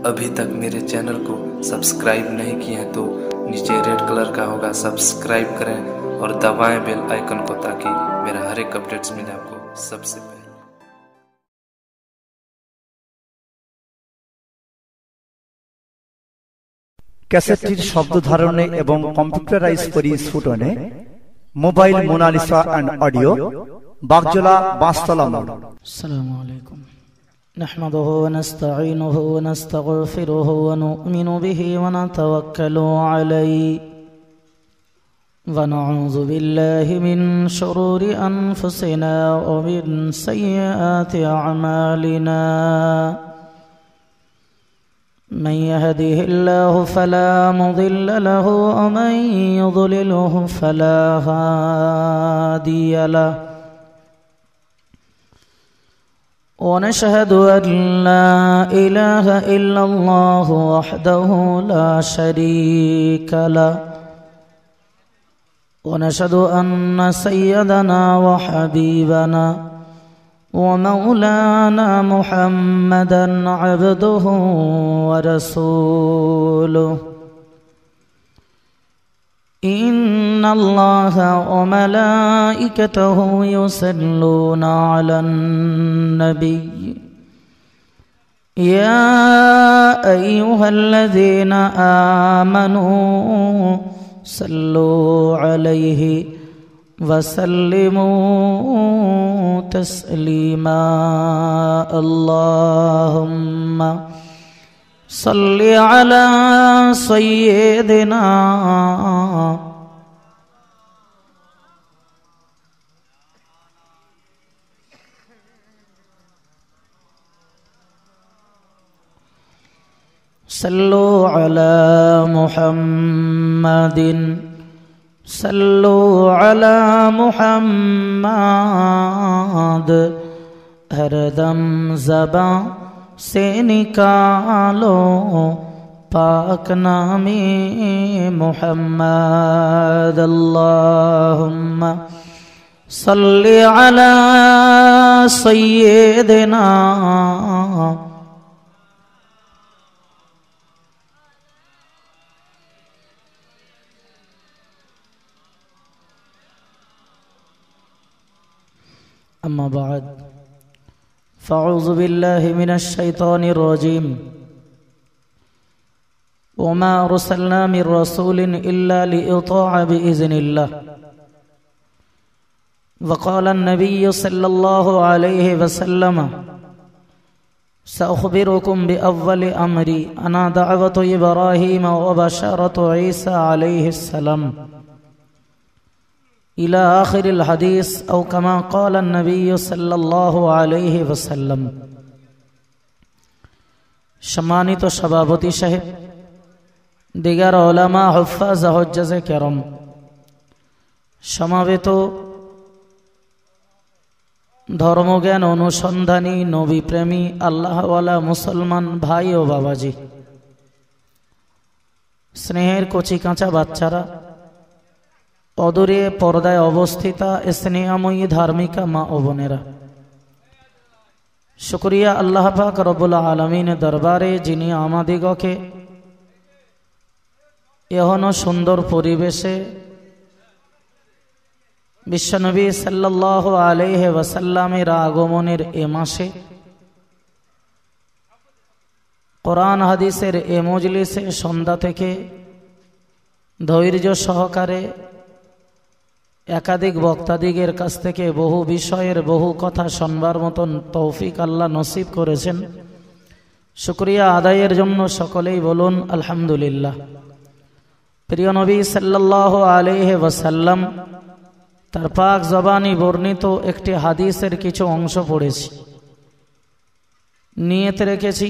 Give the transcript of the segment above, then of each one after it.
अभी तक मेरे चैनल को सब्सक्राइब नहीं किए हैं तो नीचे रेड कलर का होगा, सब्सक्राइब करें और दबाएं बेल आइकन को, ताकि मेरा हर एक अपडेट्स मिले आपको सबसे पहले। ক্যাসেটটির শব্দ ধারণে এবং কম্পিউটারাইজ পরিস্ফুটনে mobile Monalisa and audio Bagjola Banstala মোড়। আসসালামু আলাইকুম। নাহমাদুহু ওয়া নাস্তাঈনুহু ওয়া নাস্তাগফিরুহু ওয়া নু'মিনু বিহি ওয়া নাতাওয়াক্কালু আলাইহি ওয়া নাউযু বিল্লাহি মিন শুরুরি আনফুসিনা ওয়া মিন সাইয়্যাতি আ'মালিনা। من يهده الله فلا مضل له ومن يضلله فلا هادي له، ونشهد أن لا إله إلا الله وحده لا شريك له، ونشهد أن سيدنا وحبيبنا ومولانا محمدا عبده ورسوله. إن الله وملائكته يصلون على النبي يا أيها الذين آمنوا صلوا عليه وسلموا تسليما. اللهم صل على سيدنا صلوا على محمد صلوا على محمد، हर दम ज़बां से निकालो पाक नामे मुहम्मद। अल्लाहुम्मा सल्लि अला सय्यिदिना अम्मा बाद फ़अऊज़ु बिल्लाहि मिनश शैतानिर रजीम। वमा अरसलना मिर रसूलिन इल्ला लियुताअ बिइज़निल्लाह। वक़ाल अन्नबिय्यु सल्लल्लाहु अलैहि वसल्लम सअख़बिरुकुम बिअव्वलि अम्री अना दअवतु इब्राहीम व बशरतु ईसा अलैहिस्सलाम इला आखिरिल हदीस औ कमा क़ाल अन्नबिय्यु सल्लल्लाहु अलैहि वसल्लम। सम्मानित सभापति साहेब, दिगार उलामा, हुफ्फाज, हुज्जाजे केराम, समावेत धर्मज्ञान अनुसंधानी नबी प्रेमी आल्लाहवाला मुसलमान भाई ओ बाबाजी, स्नेहेर कचि काँचा बाच्चारा, অদূরে পর্দায় অবস্থিতা স্নেহময়ী ধার্মিকা মা ও বোনেরা, শুকরিয়া আল্লাহ পাক রব্বুল আলামিনের দরবারে যিনি আমাদিগকে এহন সুন্দর পরিবেশে বিশ্বনবী সাল্লাল্লাহু আলাইহি ওয়াসাল্লামের আগমনের এ মাসে কোরআন হাদিসের এ মজলিসে সন্ধ্যা থেকে ধৈর্য সহকারে একাধিক বক্তাদিগের কাছ থেকে বহু বিষয়ের বহু কথা শুনবার মতন তৌফিক আল্লাহ নসিব করেছেন। শুকরিয়া আদায়ের জন্য সকলেই বলুন আলহামদুলিল্লাহ। প্রিয় নবী সাল্লাল্লাহু আলাইহি ওয়াসাল্লাম তার পাক জবানি বর্ণিত একটি হাদিসের কিছু অংশ পড়েছি। নিয়ত রেখেছি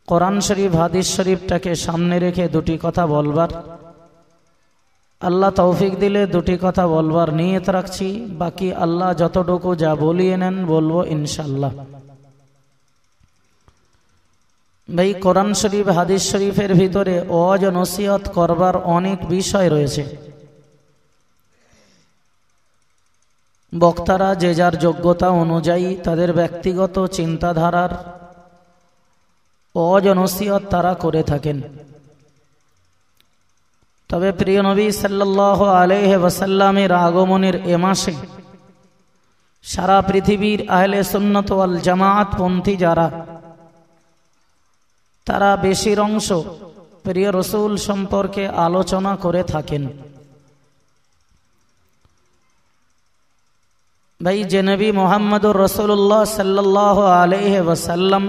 কোরআন শরীফ হাদিস শরীফটাকে সামনে রেখে দুটি কথা বলবার। আল্লাহ তৌফিক দিলে দুটি কথা বলবার নিয়ত রাখছি, বাকি আল্লাহ যতটুকু যা বলিয়ে নেন বলবো ইনশাআল্লাহ। ভাই, কোরআন শরীফ হাদিস শরীফের ভিতরে ওয়াজ নসিহত করবার অনেক বিষয় রয়েছে। বক্তারা যে যার যোগ্যতা অনুযায়ী তাদের ব্যক্তিগত চিন্তাধারার ওয়াজ ও নসিহত তারা করে থাকেন। তবে প্রিয় নবী সাল্লাল্লাহু আলাইহি ওয়াসাল্লামের আগমনের এ মাসে সারা পৃথিবীর আহলে সুন্নাত ওয়াল জামাআত পন্থী যারা, তারা বেশির অংশ প্রিয় রসুল সম্পর্কে আলোচনা করে থাকেন। ভাই, যে নবী মুহাম্মদুর রাসূলুল্লাহ সাল্লাল্লাহু আলাইহি ওয়াসাল্লাম,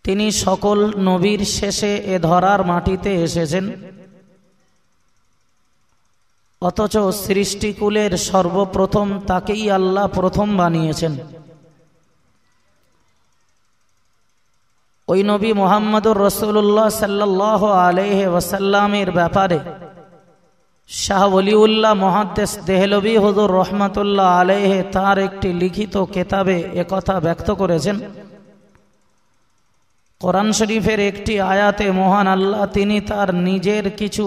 তিনি সকল নবীর শেষে এ ধরার মাটিতে এসেছেন, অথচ সৃষ্টিকুলের সর্বপ্রথম তাকেই আল্লাহ প্রথম বানিয়েছেন। ওই নবী মুহাম্মদুর রাসূলুল্লাহ সাল্লাল্লাহু আলাইহি ওয়াসাল্লামের ব্যাপারে শাহ ওলিউল্লাহ মুহাদ্দিস দেহলভী হুজুর রহমাতুল্লাহ আলাইহি তার একটি লিখিত কিতাবে একথা ব্যক্ত করেছেন। কোরআন শরীফের একটি আয়াতে মহান আল্লাহ তিনি তার নিজের কিছু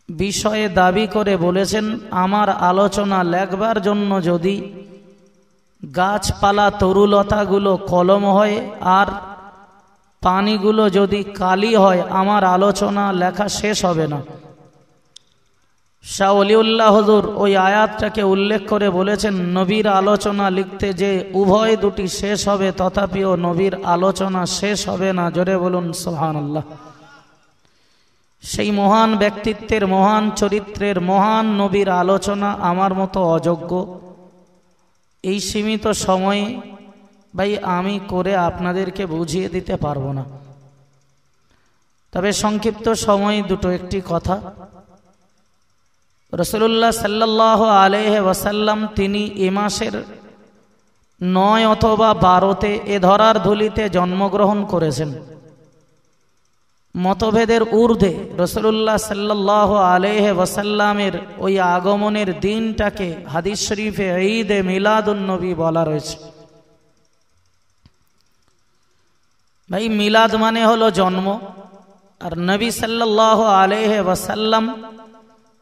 বিষয়ে দাবি করে বলেছেন, আমার আলোচনা লেখবার জন্য যদি গাছপালা তরুলতাগুলো কলম হয় আর পানিগুলো যদি কালি হয়, আমার আলোচনা লেখা শেষ হবে না। শাহ ওলিউল্লাহ হুজুর ওই আয়াতটাকে উল্লেখ করে বলেছেন, নবীর আলোচনা লিখতে যে উভয় দুটি শেষ হবে, তথাপিও নবীর আলোচনা শেষ হবে না। জোরে বলুন সুবহানাল্লাহ। সেই মহান ব্যক্তিত্বের, মহান চরিত্রের, মহান নবীর আলোচনা আমার মতো অযোগ্য এই সীমিত সময়ে ভাই আমি করে আপনাদেরকে বুঝিয়ে দিতে পারবো না। তবে সংক্ষিপ্ত সময় দুটো একটি কথা। রাসূলুল্লাহ সাল্লাল্লাহু আলাইহি ওয়াসাল্লাম তিনি এ মাসের 9 অথবা 12তে এ ধরার ধুলিতে জন্মগ্রহণ করেছেন। মতভেদের ঊর্ধ্বে রাসূলুল্লাহ সাল্লাল্লাহু আলাইহি ওয়াসাল্লামের ওই আগমনের দিনটাকে হাদিস শরীফে ঈদে মিলাদুন নবী বলা রয়েছে। ভাই, মিলাদ মানে হলো জন্ম, আর নবী সাল্লাল্লাহু আলাইহি ওয়াসাল্লাম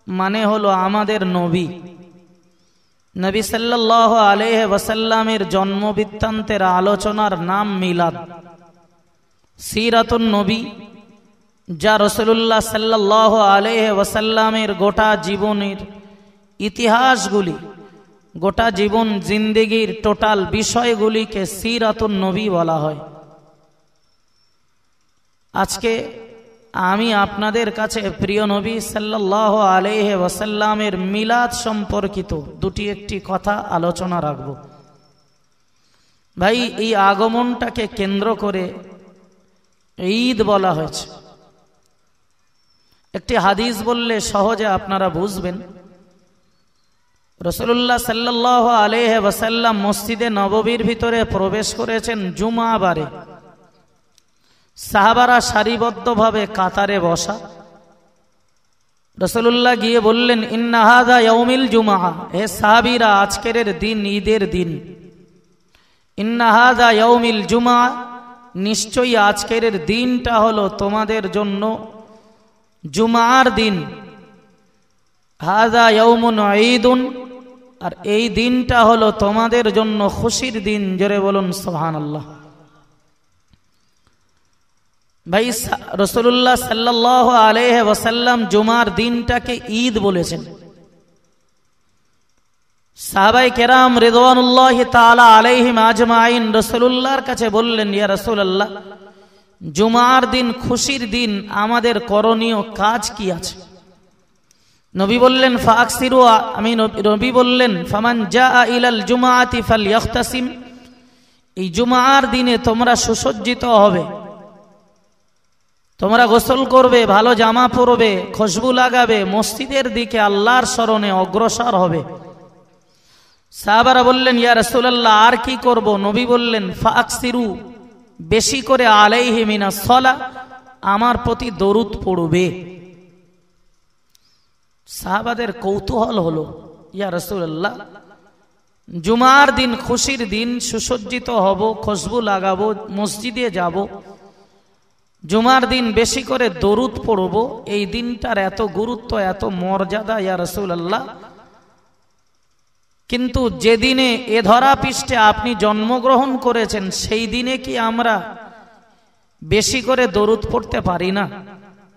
মানে হলো আমাদের নবী। নবী সাল্লাল্লাহু আলাইহি ওয়াসাল্লামের জন্ম বৃত্তান্তের আলোচনার নাম মিলাদ। সিরাতুন নবী, যা রাসূলুল্লাহ সাল্লাল্লাহু আলাইহি ওয়াসাল্লামের গোটা জীবনের ইতিহাসগুলি, গোটা জীবন জিন্দেগির টোটাল বিষয়গুলিকে সিরাতুন নবী বলা হয়। আজকে আমি আপনাদের কাছে প্রিয় নবী সাল্লাল্লাহু আলাইহি ওয়াসাল্লামের মিলাদ সম্পর্কিত দুটি একটি কথা আলোচনা রাখব। ভাই, এই আগমনটাকে কেন্দ্র করে ঈদ বলা হয়েছে। একটি হাদিস বললে সহজে আপনারা বুঝবেন। রাসূলুল্লাহ সাল্লাল্লাহু আলাইহি ওয়াসাল্লাম মসজিদে নববীর ভিতরে প্রবেশ করেছেন জুমা বারে। সাহাবারা সারিবদ্ধভাবে কাতারে বসা। রাসূলুল্লাহ গিয়ে বললেন, ইন্না হাযা ইয়াউমিল জুমআ, হে সাহাবীরা, আজকের দিন ঈদের দিন। ইন্না হাযা ইয়াউমিল জুমআ, নিশ্চয়ই আজকের দিনটা হলো তোমাদের জন্য জুমার দিন। হাযা ইয়াউমুন ঈদুন, আর এই দিনটা হলো তোমাদের জন্য খুশির দিন। জোরে বলুন সুবহানাল্লাহ। ভাই, রাসূলুল্লাহ সাল্লাল্লাহু আলাইহি ওয়াসাল্লাম জুমার দিনটাকে ঈদ বলেছেন। সাহাবায়ে কেরাম রিদওয়ানুল্লাহি তাআলা আলাইহিম আজমাইন রাসূলুল্লাহর কাছে বললেন, ইয়া রাসূলুল্লাহ, জুমার দিন খুশির দিন, আমাদের করণীয় কাজ কি আছে? নবী বললেন, ফাকসিরু, আমি নবী বললেন, ফামান জাআ ইলাল জুমআতি ফালইখতাসিম, এই জুমার দিনে তোমরা সুসজ্জিত হবে, তোমরা গোসল করবে, ভালো জামা পরবে, খুশবু লাগাবে, মসজিদের দিকে আল্লাহর স্মরণে অগ্রসর হবে। সাহাবারা বললেন, ইয়া রাসূলুল্লাহ, আর কি করব? নবী বললেন, ফাকসিরু, বেশি করে আলাইহি মিনাস সালাহ, আমার প্রতি দরুদ পড়বে। সাহাবাদের কৌতূহল হলো, ইয়া রাসূলুল্লাহ, জুমার দিন খুশির দিন, সুসজ্জিত হব, খুশবু লাগাবো, মসজিদে যাব, জুমার দিন বেশি করে দরুদ পড়ব, এই দিনটার এত গুরুত্ব, এত মর্যাদা, ইয়া রাসূলুল্লাহ, কিন্তু যেদিনে এ ধরা পৃষ্ঠে আপনি জন্মগ্রহণ করেছেন সেই দিনে কি আমরা বেশি করে দরুদ পড়তে পারি না?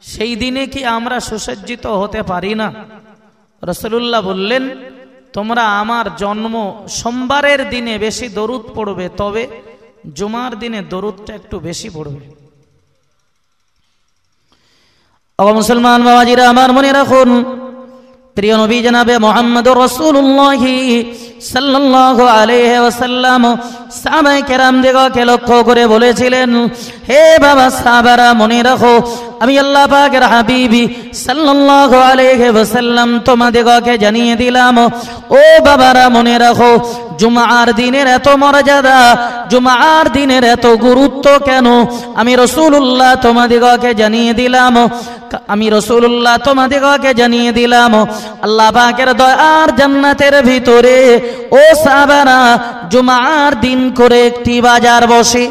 সেই দিনে কি আমরা সুসজ্জিত হতে পারি না? রাসূলুল্লাহ বললেন, তোমরা আমার জন্ম সোমবারের দিনে বেশি দরুদ পড়বে, তবে জুমার দিনে দরুদটা একটু বেশি পড়বে। ও মুসলমান বাবাজিরা আমার মনে রাখুন, প্রিয় নবী জনাবে মুহাম্মদুর রাসূলুল্লাহ সাল্লাল্লাহু আলাইহি ওয়াসাল্লাম সাহাবায়ে কেরাম দিগকে লক্ষ্য করে বলেছিলেন, হে বাবা সাহাবারা মনে রাখো, আমি আল্লাহ পাকের হাবিবি সাল্লাল্লাহু আলাইহি ওয়াসাল্লাম তোমাদেরকে জানিয়ে দিলাম, ও বাবারা মনে রাখো, জুমার দিনের এত মর্যাদা, জুমার দিনের এত গুরুত্ব কেন আমি রাসূলুল্লাহ তোমাদেরকে জানিয়ে দিলাম। আমি রাসূলুল্লাহ তোমাদেরকে জানিয়ে দিলাম, আল্লাহ পাকের দয়ার জান্নাতের ভিতরে ও সাহাবারা জুমার দিন করে একটি বাজার বসে।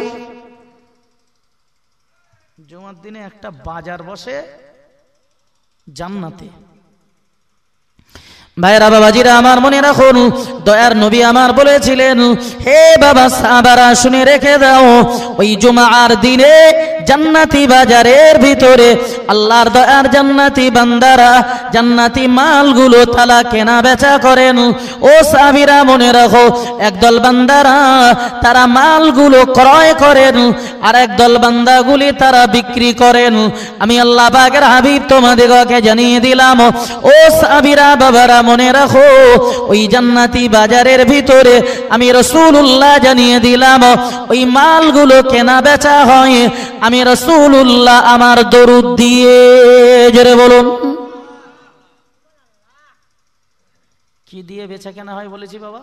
জুমার দিনে একটা বাজার বসে জান্নাতে। ভাইরা বাবাজিরা আমার মনে রাখুন, দয়ার নবী আমার বলেছিলেন, হে বাবা সাহাবারা শুনে রেখে দাও, ওই জুমার দিনে জান্নাতি বাজারের ভিতরে আল্লাহর দয়ার জান্নাতি বান্দারা জান্নাতি মালগুলো তারা কেনা বেচা করেন। ও সাহাবীরা মনে রাখো, একদল বান্দারা তারা মালগুলো ক্রয় করেন, আর একদল বান্দাগুলি তারা বিক্রি করেন। আমি আল্লাহ পাকের হাবিব তোমাদেরকে জানিয়ে দিলাম, ও সাহাবীরা বাবারা মনে রাখো, ওই জান্নাতি বাজারের ভিতরে আমি রাসূলুল্লাহ জানিয়ে দিলাম, ওই মালগুলো কেনা বেচা হয় আমি রাসূলুল্লাহ আমার দরুদ দিয়ে। জোরে বলুন, কি দিয়ে বেচা কেনা হয় বলেছি বাবা?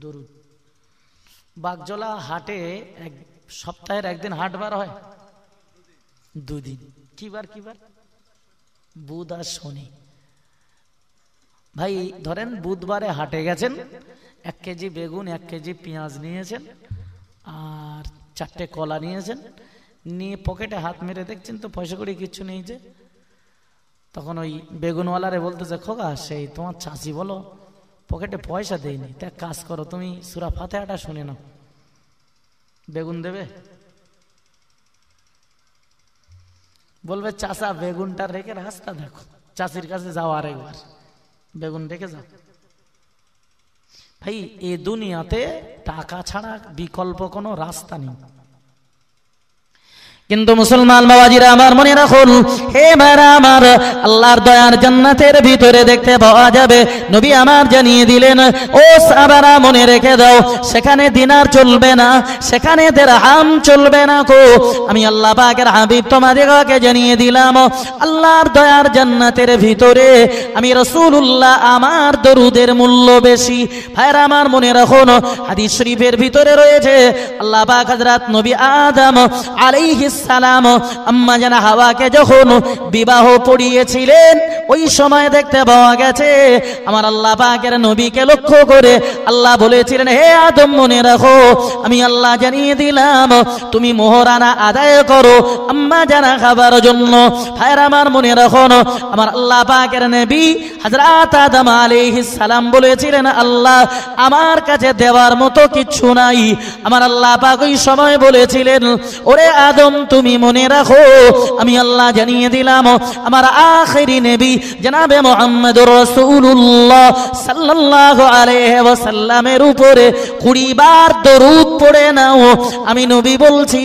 দরুদ। বাগজোলা হাটে এক সপ্তাহের একদিন হাট বার হয়, দুদিন। কি বার? বুধ আর শনি। ভাই ধরেন বুধবারে হাটে গেছেন, 1 কেজি বেগুন 1 কেজি পেঁয়াজ নিয়েছেন আর 4টে কলা নিয়েছেন, নিয়ে পকেটে হাত মেরে দেখছেন তো পয়সা কড়ি কিচ্ছু নেই। যে তখন ওই বেগুনওয়ালারে বলতেছে, খোকা সেই তোমার চাচি বলো পকেটে পয়সা দেয়নি, তা কাজ করো তুমি সূরা ফাতিহাটা শুনে নাও, বেগুন দেবে? বলবে চাচা বেগুনটা রেখে রাস্তা দেখো, চাচির কাছে যাও আরেকবার, বেগুন রেখে যাও। ভাই এ দুনিয়াতে টাকা ছাড়া বিকল্প কোনো রাস্তা নেই। কিন্তু মুসলমান বাবাজিরা আমার মনে রাখুন, হে ভাইরা আমার, আল্লাহর দয়ার জান্নাতের ভিতরে দেখতে পাওয়া যাবে। নবী আমার জানিয়ে দিলেন, ও সাহাবারা মনে রেখে দাও, সেখানে দিনার চলবে না, সেখানে দিরহাম চলবে না গো। আমি আল্লাহ পাকের হাবিব তোমাদেরকে জানিয়ে দিলাম, আল্লাহর দয়ার জান্নাতের ভিতরে আমি রাসূলুল্লাহ আমার দরুদের মূল্য বেশি। ভাইরা আমার মনে রাখুন, হাদিস শরীফের ভিতরে রয়েছে, আল্লাহ পাক হযরত নবী আদম আলাইহিস সালাম আম্মা জানা হাওয়াকে যখন বিবাহ পড়িয়েছিলেন, ওই সময় দেখতে পাওয়া গেছে আমার আল্লাহ পাকের নবীকে লক্ষ্য করে আল্লাহ বলেছিলেন, হে আদম মনে রাখো, আমি আল্লাহ জানিয়ে দিলাম তুমি মোহরানা আদায় করো আম্মা জানা খাবার জন্য। ভাইরা আমার মনে রাখো, আমার আল্লাহ পাকের নবী হযরত আদম আলাইহিস সালাম বলেছিলেন, আল্লাহ আমার কাছে দেওয়ার মতো কিছু নাই। আমার আল্লাহ পাক ওই সময় বলেছিলেন, ওরে আদম তুমি মনে রাখো, আমি আল্লাহ জানিয়ে দিলাম আমার আখিরি নবী জনাবে মুহাম্মদুর রাসূলুল্লাহ সাল্লাল্লাহু আলাইহি ওয়াসাল্লামের উপরে 20 বার দরুদ পড়ে নাও। আমি নবী বলছি,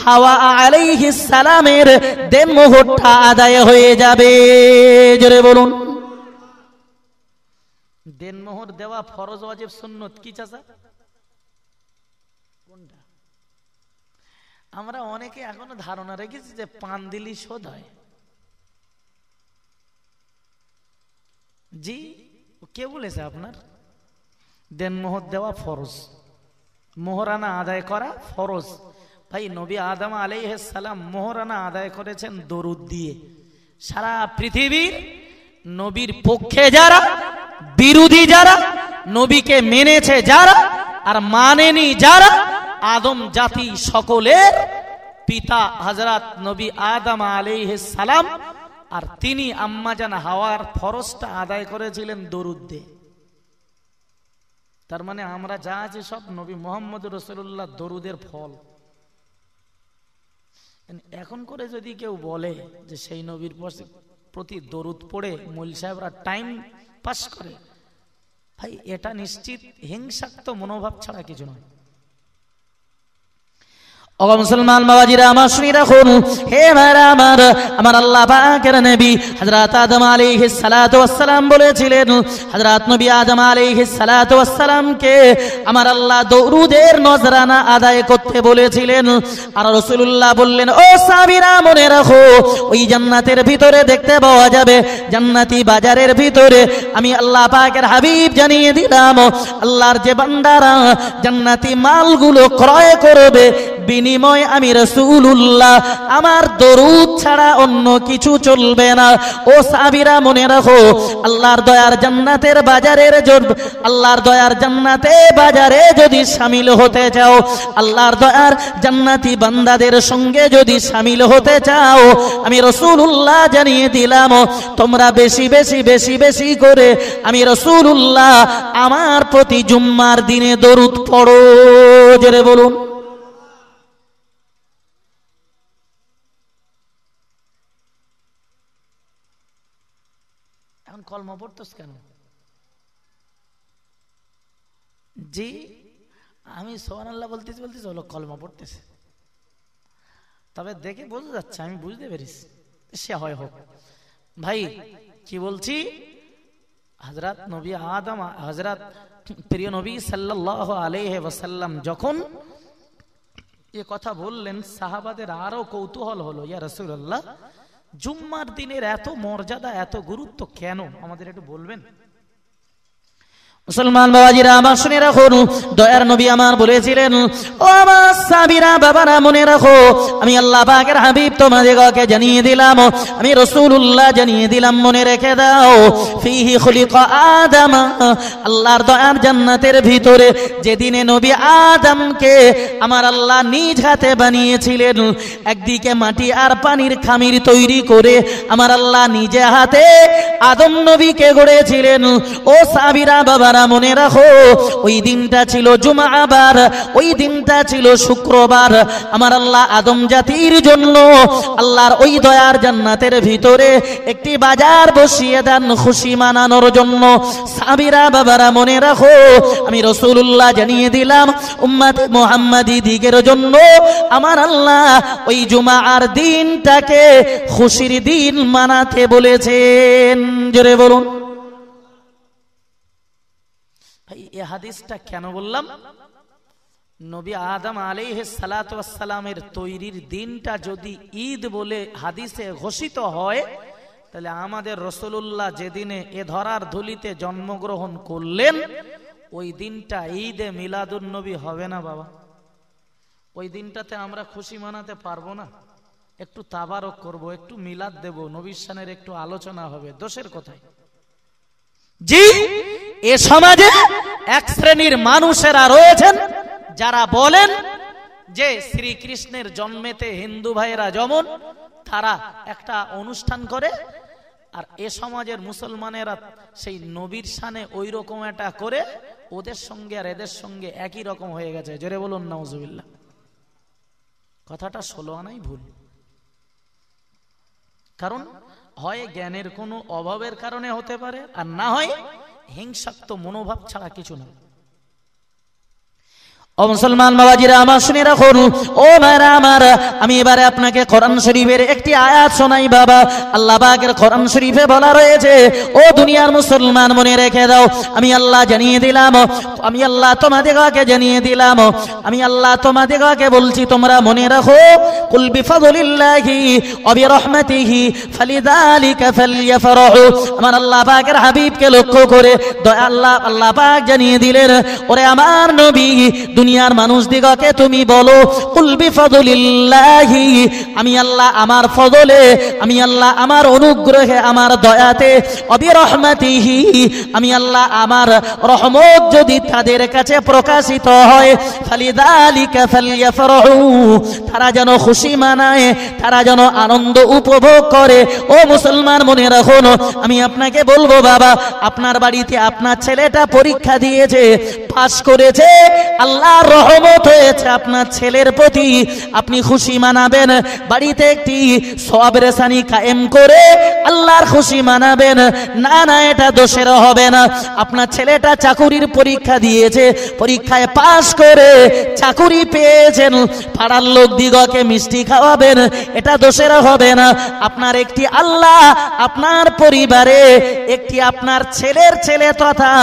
হাওয়া আলাইহিস সালামের দেনমোহরটা আদায় হয়ে যাবে। জোরে বলুন, দেনমোহর দেওয়া ফরজ ওয়াজিব সুন্নত কি চাচা? কোনটা? আমরা অনেকে এখনো ধারণা রেখেছি যে পান দিলি শোধ হয়। জি, কে বলেছে আপনার? দেনমোহর দেওয়া ফরজ, মোহরানা আদায় করা ফরজ। ভাই নবী আদম আলাইহিস সালাম মোহরানা আদায় করেছেন দরুদ দিয়ে। সারা পৃথিবীর নবীর পক্ষে যারা, বিরোধী যারা, নবীকে মেনেছে যারা আর মানেনি যারা, আদম জাতি সকলের পিতা হযরত নবী আদম আলাইহিস সালাম, আর তিনি আম্মা জান হাওয়ার ফরজটা আদায় করেছিলেন দরুদ দিয়ে। তার মানে আমরা যা আছি সব নবী মুহাম্মদ রাসূলুল্লাহ দরুদের ফল। এখন করে যদি কেউ বলে যে সেই নবীর প্রতি দরুদ পড়ে মৌলভী সাহেবরা টাইম পাস করে, ভাই এটা নিশ্চিত হিংসাত্মক মনোভাব ছাড়া কিছু নয়। ও মুসলমান বাবাজিরা আমার শুনে রাখুন, হে ভাইরা আমার আল্লাহ পাকের নবী হযরত আদম আলাইহিস সালাতু ওয়াস সালাম বলেছিলেন, হযরত নবী আদম আলাইহিস সালাতু ওয়াস সালামকে আমার আল্লাহ দরুদের নজরানা আদায় করতে বলেছিলেন। আর রাসূলুল্লাহ বললেন, ও সাহাবীরা মনে রাখো, ওই জান্নাতের ভিতরে দেখতে পাওয়া যাবে, জান্নাতি বাজারের ভিতরে আমি আল্লাহ পাকের হাবিব জানিয়ে দিলাম, আল্লাহর যে বান্দারা জান্নাতি মালগুলো ক্রয় করবে, বিনিময় আমি রাসূলুল্লাহ আমার দরুদ ছাড়া অন্য কিছু চলবে না। ও সাহাবীরা মনে রাখো, আল্লাহর দয়ার জান্নাতের বাজারে যদি শামিল হতে চাও, আল্লাহর দয়ার জান্নাতি বান্দাদের সঙ্গে যদি শামিল হতে চাও, আমি রাসূলুল্লাহ জানিয়ে দিলাম, তোমরা বেশি বেশি বেশি বেশি করে আমি রাসূলুল্লাহ আমার প্রতি জুম্মার দিনে দরুদ পড়ো। জোরে বলুন। কলমা পড়তেছ কেন? জি আমি সুবহানাল্লাহ বলতেছি হলো কলমা পড়তেছে, তবে দেখে বোঝা যাচ্ছে, আমি বুঝতে পেরেছি, সে হয় হোক। ভাই কি বলছি, হযরত নবী আদম, হযরত প্রিয় নবী সাল্লাল্লাহু আলাইহি ওয়াসাল্লাম যখন এ কথা বললেন, সাহাবাদের আরো কৌতূহল হলো, ইয়া রাসূলুল্লাহ জুম্মার দিনের এত মর্যাদা, এত গুরুত্ব কেন, আমাদের একটু বলবেন? মুসলমান বাবাজিরা আমার শুনে রাখুন, দয়ার নবী আমার বলেছিলেন, ও আমার সাহাবীরা বাবারা মনে রাখো, আমি আল্লাহ পাকের হাবিব তোমাদেরকে জানিয়ে দিলাম, আমি রাসূলুল্লাহ জানিয়ে দিলাম, মনে রেখে দাও, ফিহি খুলিকা আদম, আল্লাহর দয়ার জান্নাতের ভিতরে যেদিনে নবী আদমকে আমার আল্লাহ নিজ হাতে বানিয়েছিলেন, একদিকে মাটি আর পানির খামির তৈরি করে আমার আল্লাহ নিজে হাতে আদম নবীকে গড়েছিলেন। ও সাহাবীরা বাবারা মনে রাখো, ওই দিনটা ছিল জুমাবার, ওই দিনটা ছিল শুক্রবার। আমার আল্লাহ আদম জাতির জন্য আল্লাহর ওই দয়ার জান্নাতের ভিতরে একটি বাজার বসিয়ে দেন খুশি মানানোর জন্য। সাহাবীরা বাবারা মনে রাখো, আমি রাসূলুল্লাহ জানিয়ে দিলাম, উম্মতে মুহাম্মাদি দিগের জন্য আমার আল্লাহ ওই জুমার দিনটাকে খুশির দিন মানাতে বলেছেন। জোরে বলুন। ভাই এই হাদিসটা কেন বললাম? নবী আদম আলাইহিস সালাতু ওয়াস সালামের তৈরির দিনটা যদি ঈদ বলে হাদিসে ঘোষিত হয়, তাহলে আমাদের রাসূলুল্লাহ যেদিনে এ ধরার ধুলিতে জন্মগ্রহণ করলেন, ওই দিনটা ঈদে মিলাদুন নবী হবে না বাবা? ওই দিনটাতে আমরা খুশি মানাতে পারবো না? একটু তাবারক করব, একটু মিলাদ দেব, নবীর শানের একটু আলোচনা হবে, দোষের কোথায়? জি এ সমাজে এক শ্রেণীর মানুষেরা রয়েছেন যারা বলেন যে শ্রীকৃষ্ণের জন্মেতে হিন্দু ভাইয়েরা যেমন তারা একটা অনুষ্ঠান করে, আর এ সমাজের মুসলমানেরা সেই নবীর শানে ওই রকম একটা করে, ওদের সঙ্গে আর এদের সঙ্গে একই রকম হয়ে গেছে। জোরে বলুন নাউজুবিল্লাহ। কথাটা 16 আনাই ভুল। কারণ হয় জ্ঞানের কোনো অভাবের কারণে হতে পারে, আর না হয় হিংসাত্মক মনোভাব ছাড়া কিছু না। ও মুসলমান বাবাজিরা আমার শুনে রাখুন, ও ভাইরা আমার, আমি এবারে আপনাকে কোরআন শরীফের একটি আয়াত শোনাই বাবা। আল্লাহ পাকের কোরআন শরীফে বলা রয়েছে, ও দুনিয়ার মুসলমান মনে রেখে দাও, আমি আল্লাহ জানিয়ে দিলাম, আমি আল্লাহ তোমাদেরকে জানিয়ে দিলাম, আমি আল্লাহ তোমাদেরকে বলছি তোমরা মনে রাখো, কুল বিফাদলিল্লাহি ওয়া বিরহমাতিহি ফালিযালিকা ফালইফরাহু। আমার আল্লাহ পাকের হাবিবকে লক্ষ্য করে আল্লাহ পাক জানিয়ে দিলেন, ওরে আমার নবী, দুনিয়ার মানুষ দিগকে তুমি বলো কুল বিফাদলিল্লাহি, আমি আল্লাহ আমার ফজলে, আমি আল্লাহ আমার অনুগ্রহে, আমার দয়াতে, অবিরহমাতিহি, আমি আল্লাহ আমার রহমত যদি তাদের কাছে প্রকাশিত হয়, ফালিযালিকা ফালইফরাহু, তারা যেন খুশি মানায়, তারা যেন আনন্দ উপভোগ করে। ও মুসলমান মনে রাখুন, আমি আপনাকে বলবো বাবা, আপনার বাড়িতে আপনার ছেলেটা পরীক্ষা দিয়েছে, পাস করেছে, আল্লাহর রহমত হয়েছে আপনার ছেলের প্রতি, আপনি খুশি মানাবেন, বাড়িতে একটি সওয়াব-রেসানি কায়েম করে আল্লাহর খুশি মানাবেন। না না, এটা দোষের হবে না। আপনার ছেলেটা চাকুরির পরীক্ষা দিয়েছে, পরীক্ষায় পাস করে চাকুরি পেয়েছেন, পাড়ার লোক দিগকে মিষ্টি খাওয়াবেন, এটা দোষের হবে না। আপনার একটি আল্লাহ আপনার পরিবারে একটি আপনার ছেলের ছেলে তথা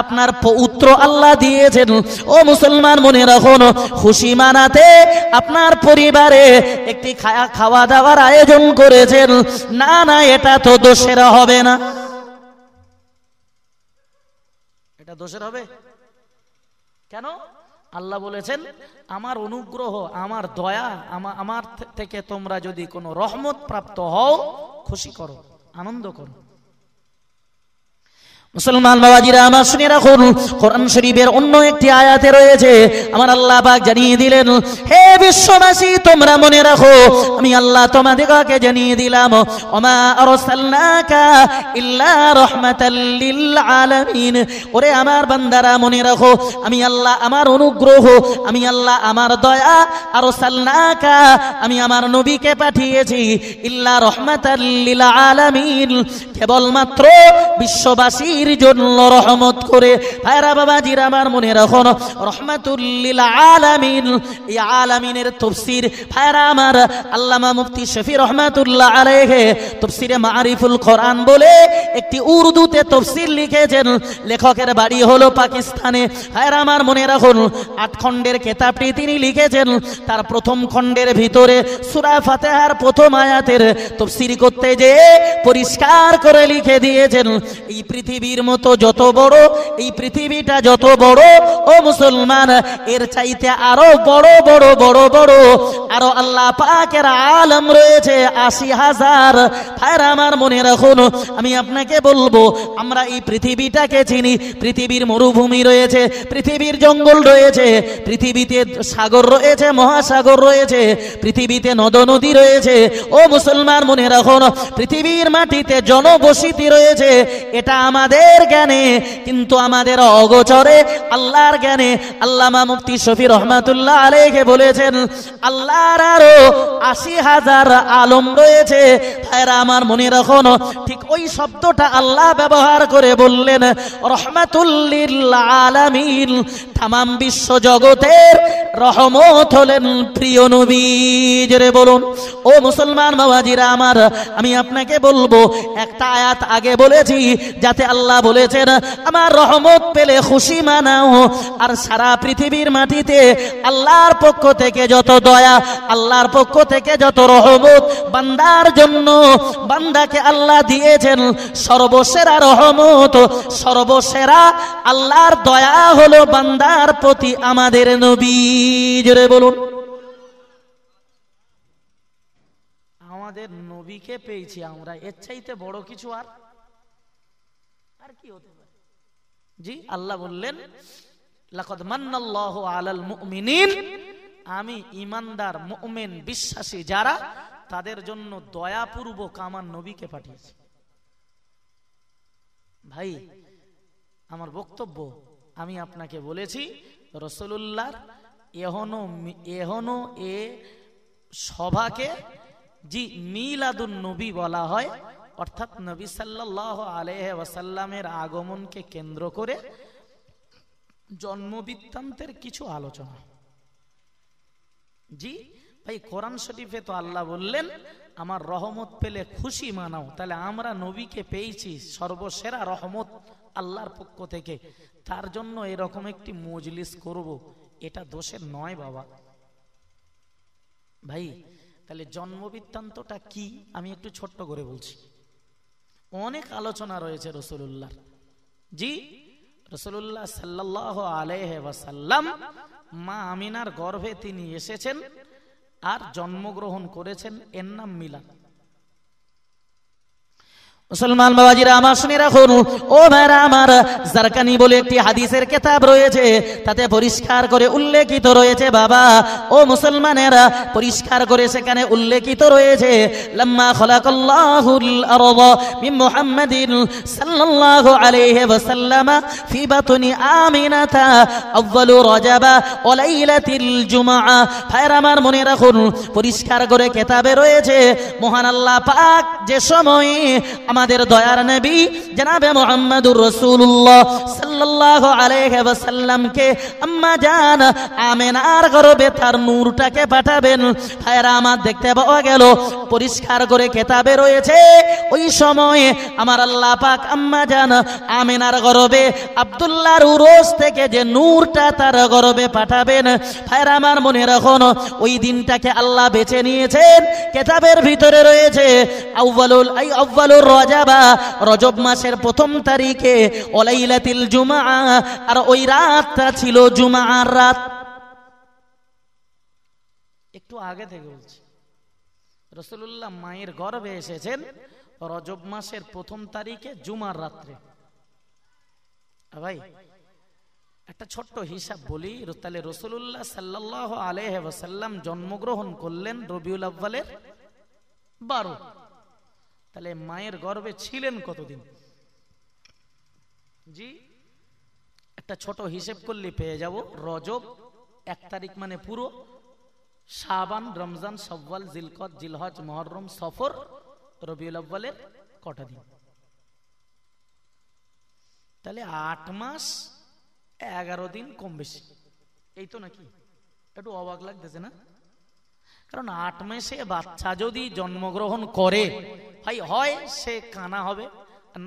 আপনার পৌত্র আল্লাহ দিয়েছেন। ও মুসলমান মনে রাখুন, খুশি মানাতে আপনার পরিবারে একটি খাওয়া দাওয়ার আয়োজন করেছেন, না না, এটা তো দোষের হবে না। এটা দোষের হবে কেন? আল্লাহ বলেছেন আমার অনুগ্রহ, আমার দয়া, আমার থেকে তোমরা যদি কোনো রহমত প্রাপ্ত হও, খুশি করো, আনন্দ করো। মুসলমান বাবাজিরা আমার শুনে রাখুন, কোরআন শরীফের অন্য একটি আয়াতে রয়েছে, আমার আল্লাহ পাক জানিয়ে দিলেন, হে বিশ্ববাসী তোমরা মনে রাখো, আমি আল্লাহ তোমাদেরকে জানিয়ে দিলাম, ওমা আরসালনাকা ইল্লা রাহমাতাল লিল আলামিন। ওরে আমার বান্দারা মনে রাখো, আমি আল্লাহ আমার অনুগ্রহ, আমি আল্লাহ আমার দয়া, আরসালনাকা, আমি আমার নবীকে পাঠিয়েছি, ইল্লা রাহমাতাল লিল আলামিন, কেবলমাত্র বিশ্ববাসী জন্য রহমত করে। ভাইরা বাবাজিরা আমার মনে রাখুন, রহমাতুল লিল আলামিন, এই আলামিনের তাফসীর ভাইরা আমার আল্লামা মুফতি শফি রহমাতুল্লাহ আলাইহি তাফসীরে মারিফুল কোরআন বলে একটি উর্দুতে তাফসীর লিখেছেন, লেখকের বাড়ি হলো পাকিস্তানে। ভাইরা আমার মনে রাখুন, 8 খণ্ডের কিতাবটি তিনি লিখেছেন, তার প্রথম খণ্ডের ভিতরে সূরা ফাতিহার প্রথম আয়াতের তাফসীর করতে যেয়ে পরিষ্কার করে লিখে দিয়েছেন, এই পৃথিবীর মতো যত বড়, এই পৃথিবীটা যত বড় ও মুসলমান, এর চাইতে আরো বড় বড় বড় বড় আরো আল্লাহ পাকের আলম রয়েছে ৮০,০০০। ভাইরা আমার মনে রাখুন, আমি আপনাকে বলবো, আমরা এই পৃথিবীটাকে চিনি, পৃথিবীর মরুভূমি রয়েছে, পৃথিবীর জঙ্গল রয়েছে, পৃথিবীতে সাগর রয়েছে, মহাসাগর রয়েছে, পৃথিবীতে নদ নদী রয়েছে। ও মুসলমান মনে রাখুন, পৃথিবীর মাটিতে জনবসতি রয়েছে, এটা আমাদের জ্ঞানে, কিন্তু আমাদের অগোচরে আল্লাহর জ্ঞানে। আল্লামা মুফতি শফি রহমাতুল্লাহ আলাইহি বলেছেন, আল্লাহর আরো ৮০,০০০ আলম রয়েছে। ভাইরা আমার মনে রাখুন, ঠিক ওই শব্দটা আল্লাহ ব্যবহার করে বললেন রহমাতুল লিল আলামিন, তামাম বিশ্ব জগতের রহমত হলেন প্রিয় নবী। জোরে বলুন ও মুসলমান বাবাজিরা আমার, আমি আপনাকে বলবো, একটা আয়াত আগে বলেছি, যাতে আল্লাহ বলেছেন আমার রহমত পেলে খুশি মানাও। আর সারা পৃথিবীর মাটিতে আল্লাহর পক্ষ থেকে যত দয়া, আল্লাহর পক্ষ থেকে যত রহমত বান্দার জন্য, বান্দাকে আল্লাহ দিয়েছেন সর্বসেরা রহমত, সর্বসেরা আল্লাহর দয়া হলো বান্দার প্রতি আমাদের নবী। জোরে বলুন, আমাদের নবীকে পেয়েছি আমরা, এর চাইতে বড় কিছু আর কি হতে পারে? জি, আল্লাহ বললেন লাকাদ মান্নাল্লাহু আলাল মুমিনিন, আমি ঈমানদার মুমিন বিশ্বাসী যারা, তাদের জন্য দয়াপূর্বক আমার নবীকে পাঠিয়েছি। ভাই আমার বক্তব্য, আমি আপনাকে বলেছি রাসূলুল্লাহর এহনো এ সভাকে জি মিলাদুন নবী বলা হয়, অর্থাৎ নবী সাল্লাল্লাহু আলাইহি ওয়াসাল্লামের আগমনকে কেন্দ্র করে জন্মবৃত্তান্তের কিছু আলোচনা। জি ভাই, কোরআন শরীফে তো আল্লাহ বললেন আমার রহমত পেলে খুশি মানাও, তাহলে আমরা নবীকে পেয়েছি সর্বসেরা রহমত আল্লাহর পক্ষ থেকে, তার জন্য এরকম একটি মজলিস করব, এটা দোষের নয় বাবা। ভাই তাহলে জন্মবৃত্তান্তটা কি, আমি একটু ছোট্ট করে বলছি। অনেক আলোচনা রয়েছে রাসূলুল্লাহর। জি, রাসূলুল্লাহ সাল্লাল্লাহু আলাইহি ওয়াসাল্লাম মা আমিনার গর্ভে তিনি এসেছেন আর জন্মগ্রহণ করেছেন, এর নাম মিলাদ। মুসলমান বাবাজিরা আমার শুনে রাখুন, ও ভাইরা আমার, জারকানি বলে একটি হাদিসের কিতাব রয়েছে, তাতে পরিষ্কার করে উল্লেখিত রয়েছে বাবা ও মুসলমানেরা, পরিষ্কার করে সেখানে উল্লেখিত রয়েছে লাম্মা খলাকাল্লাহুল আরদা মিন মুহাম্মাদিন সাল্লাল্লাহু আলাইহি ওয়াসাল্লাম ফি বাতনি আমিনাতা আউয়ালু রাজাবা ওয়া লাইলাতিল জুমআ। ভাইরা আমার মনে রাখুন, পরিষ্কার করে কিতাবে রয়েছে মহান আল্লাহ পাক যে সময়ে আমাদের দয়ার নবী জনাবে মুহাম্মদুর রাসূলুল্লাহ সাল্লাল্লাহু আলাইহি ওয়াসাল্লামকে আম্মা জান আমিনার গর্ভে তার নূরটাকে পাঠাবেন। ভাইরা আমার দেখতে পাওয়া গেল পরিষ্কার করে কিতাবে রয়েছে ওই সময়ে আমার আল্লাহ পাক আম্মা জান আমিনার গর্ভে আব্দুল্লাহর উরস থেকে যে নূরটা তার গর্ভে পাঠাবেন। ভাইরা আমার মনে রাখুন, ওই দিনটাকে আল্লাহ বেছে নিয়েছেন। কিতাবের ভিতরে রয়েছে আউয়ালুর রাজাবা, রজব মাসের প্রথম তারিখে, ওয়ালাইলাতিল জুমআ, আর ওই রাতটা ছিল জুমআর রাত। একটু আগে থেকে বলছি, রাসূলুল্লাহ মায়ের গর্ভে এসেছেন রজব মাসের প্রথম তারিখে জুমার রাত্রে। ভাই একটা ছোট্ট হিসাব বলি, তাহলে রাসূলুল্লাহ সাল্লাল্লাহু আলাইহি ওয়াসাল্লাম জন্মগ্রহণ করলেন রবিউল আউয়ালের 12, তাহলে মায়ের গর্ভে ছিলেন কতদিন? জি, একটা ছোট হিসেব করলে পেয়ে যাব, রজব 1 তারিখ মানে পুরো, শাবান, রমজান, শাওয়াল, জিলকদ, জিলহজ, মুহররম, সফর, রবিউল আউয়ালের কটা দিন? তাহলে 8 মাস 11 দিন কম বেশি, এই তো নাকি? একটু অবাক লাগতেছে না? কারণ 8 মাসে বাচ্চা যদি জন্মগ্রহণ করে, ভাই হয় সে কানা হবে,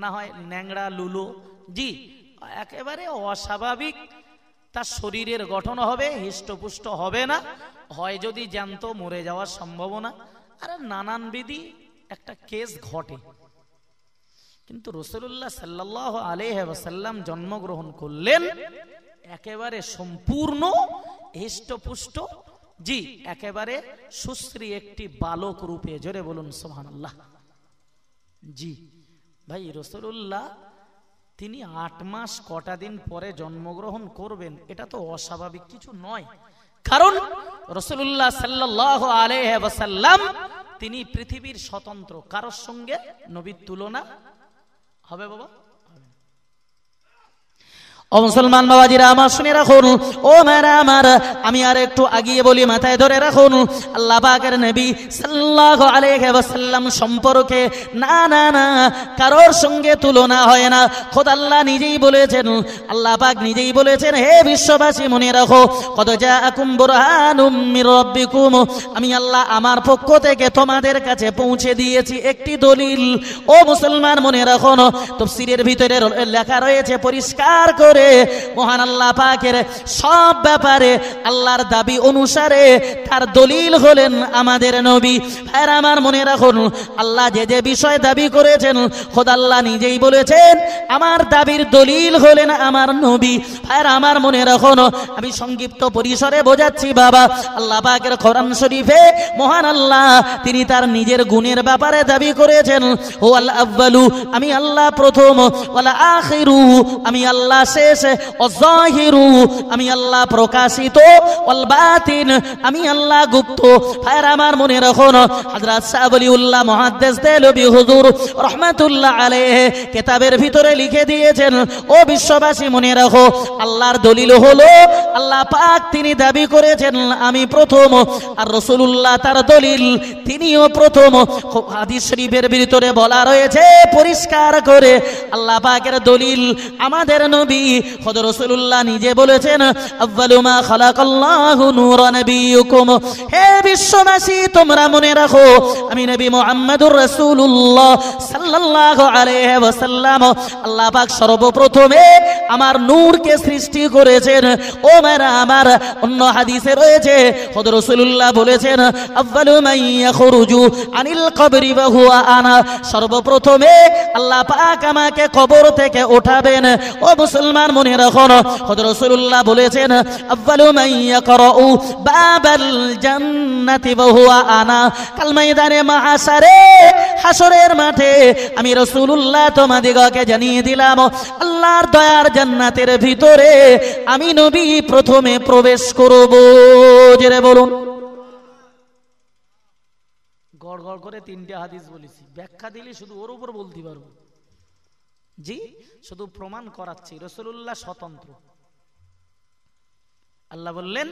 না হয় ন্যাংড়া লুলো, জি একেবারে অস্বাভাবিক তার শরীরের গঠন হবে, হৃষ্টপুষ্ট হবে না, হয় যদি জ্যান্ত মরে যাওয়ার সম্ভাবনা, আর নানান বিধি একটা কেস ঘটে। কিন্তু রাসূলুল্লাহ সাল্লাল্লাহু আলাইহি ওয়াসাল্লাম জন্মগ্রহণ করলেন একেবারে সম্পূর্ণ হৃষ্টপুষ্ট, জি একেবারে সুশ্রী একটি বালক রূপে। জোরে বলুন সুবহানাল্লাহ। জি ভাই, রাসূলুল্লাহ তিনি 8 মাস কটা দিন পরে জন্মগ্রহণ করবেন, এটা তো অস্বাভাবিক কিছু নয়। কারণ রাসূলুল্লাহ সাল্লাল্লাহু আলাইহি ওয়াসাল্লাম তিনি পৃথিবীর স্বতন্ত্র, কারোর সঙ্গে নবীর তুলনা হবে বাবা? ও মুসলমান বাবাজিরা আমার শুনে রাখুন, ও মেরা আমার, আমি আর একটু আগিয়ে বলি, মাথায় ধরে রাখুন, আল্লাহ পাকের নবী সাল্লাল্লাহু আলাইহি ওয়াসাল্লাম সম্পর্কে না না না কারোর সঙ্গে তুলনা হয় না। খোদ আল্লাহ নিজেই বলেছেন, আল্লাহ পাক নিজেই বলেছেন, হে বিশ্ববাসী মনে রাখো, কদ জাআকুম বুরহানুম মির রাব্বিকুম, আমি আল্লাহ আমার পক্ষ থেকে তোমাদের কাছে পৌঁছে দিয়েছি একটি দলিল। ও মুসলমান মনে রাখুন, তাফসীরের ভিতরে লেখা রয়েছে পরিষ্কার করে, মহান আল্লাহ পাকের সব ব্যাপারে আল্লাহর দাবি অনুসারে তার দলিল হলেন আমাদের নবী। ভাইরা আমার মনে রাখুন, আল্লাহ যে যে বিষয় দাবি করেছেন, খোদা আল্লাহ নিজেই বলেছেন আমার দাবির দলিল হলেন আমার নবী। ভাইরা আমার মনে রাখুন, আমি সংক্ষিপ্ত পরিসরে বোঝাচ্ছি বাবা, আল্লাহ পাকের কোরআন শরীফে মহান আল্লাহ তিনি তার নিজের গুণের ব্যাপারে দাবি করেছেন, ওয়াল আউয়ালু, আমি আল্লাহ প্রথম, ওয়াল আখিরু, আমি আল্লাহ শেষ, অজাহিরু, আমি আল্লাহ প্রকাশিত, ওয়াল বাতিন, আমি আল্লাহ গুপ্ত। ভাইরা আমার মনে রাখুন, হযরত শাহ ওলিউল্লাহ মুহাদ্দিস দেলবি হুজুর রাহমাতুল্লাহ আলাইহি কিতাবের ভিতরে লিখে দিয়েছেন, ও বিশ্ববাসী মনে রাখো, আল্লাহর দলিল হলো আল্লাহ পাক তিনি দাবি করেছেন আমি প্রথম, আর রাসূলুল্লাহ তার দলিল তিনিও প্রথম। হাদিস শরীফের ভিতরে বলা রয়েছে পরিষ্কার করে, আল্লাহ পাকের দলিল আমাদের নবী খোদ রাসূলুল্লাহ নিজে বলেছেন, আউয়ালু মা খালাকাল্লাহু নূরা নবিয়্যিকুম। হে বিশ্ববাসী তোমরা মনে রাখো, আমি নবী মুহাম্মদুর রাসূলুল্লাহ সাল্লাল্লাহু আলাইহি ওয়াসাল্লাম, আল্লাহ পাক সর্বপ্রথমে আমার নূরকে সৃষ্টি করেছেন। ও মেরা আমার, অন্য হাদিসে রয়েছে খোদ রাসূলুল্লাহ বলেছেন, আউয়ালু মান ইয়াখরুজু আনিল কবরি ওয়া হুয়া আনা, সর্বপ্রথমে আল্লাহ পাক আমাকে কবর থেকে উঠাবেন। ও মুসলমান মুসলমান মনে রাখুন, হযরত রাসূলুল্লাহ বলেছেন আউয়ালু মান ইয়াকরাউ বাবাল জান্নাতি ওয়া হুয়া আনা। কাল ময়দানে মাহশারে, হাসরের মাঠে আমি রাসূলুল্লাহ তোমাদিগকে জানিয়ে দিলাম, আল্লাহর দয়ার জান্নাতের ভিতরে আমি নবী প্রথমে প্রবেশ করব। জেরে বলুন। গড় গড় করে তিনটা হাদিস বলেছি, ব্যাখ্যা দিলে শুধু ওর উপর বলতে পারবো। জি, শুধু প্রমাণ করাচ্ছি রাসূলুল্লাহ স্বতন্ত্র। আল্লাহ বললেন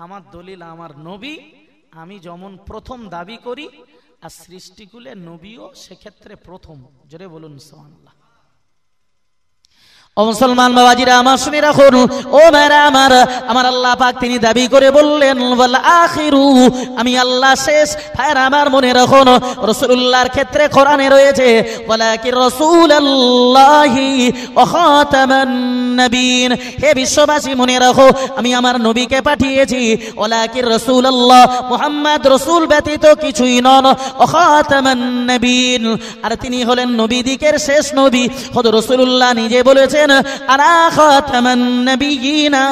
আমার দলিল আমার নবী, আমি যেমন প্রথম দাবি করি আর সৃষ্টিকুলে নবীও সেক্ষেত্রে প্রথম। জোরে বলুন সুবহানাল্লাহ। ও মুসলমান বাবাজিরা আমার শুনে রাখুন, ও মেরা আমার আল্লাহ পাক তিনি দাবি করে বললেন ওয়াল আখিরু, আমি আল্লাহ শেষ। ভাইরা আমার মনে রাখুন, রাসূলুল্লাহর ক্ষেত্রে কোরআনে রয়েছে ওয়ালাকির রাসূলুল্লাহি ওয়া খাতামান নবিয়্যিন। হে বিশ্ববাসী মনে রাখো, আমি আমার নবীকে পাঠিয়েছি। ওয়ালাকির রাসূলুল্লাহ, মুহাম্মদ রাসূল ব্যতীত কিছুই নন। ওয়া খাতামান নবিয়্যিন, আর তিনি হলেন নবীদিকের শেষ নবী। হযরত রাসূলুল্লাহ নিজে বলেছেন আনা খাতামান নবিয়্যিনা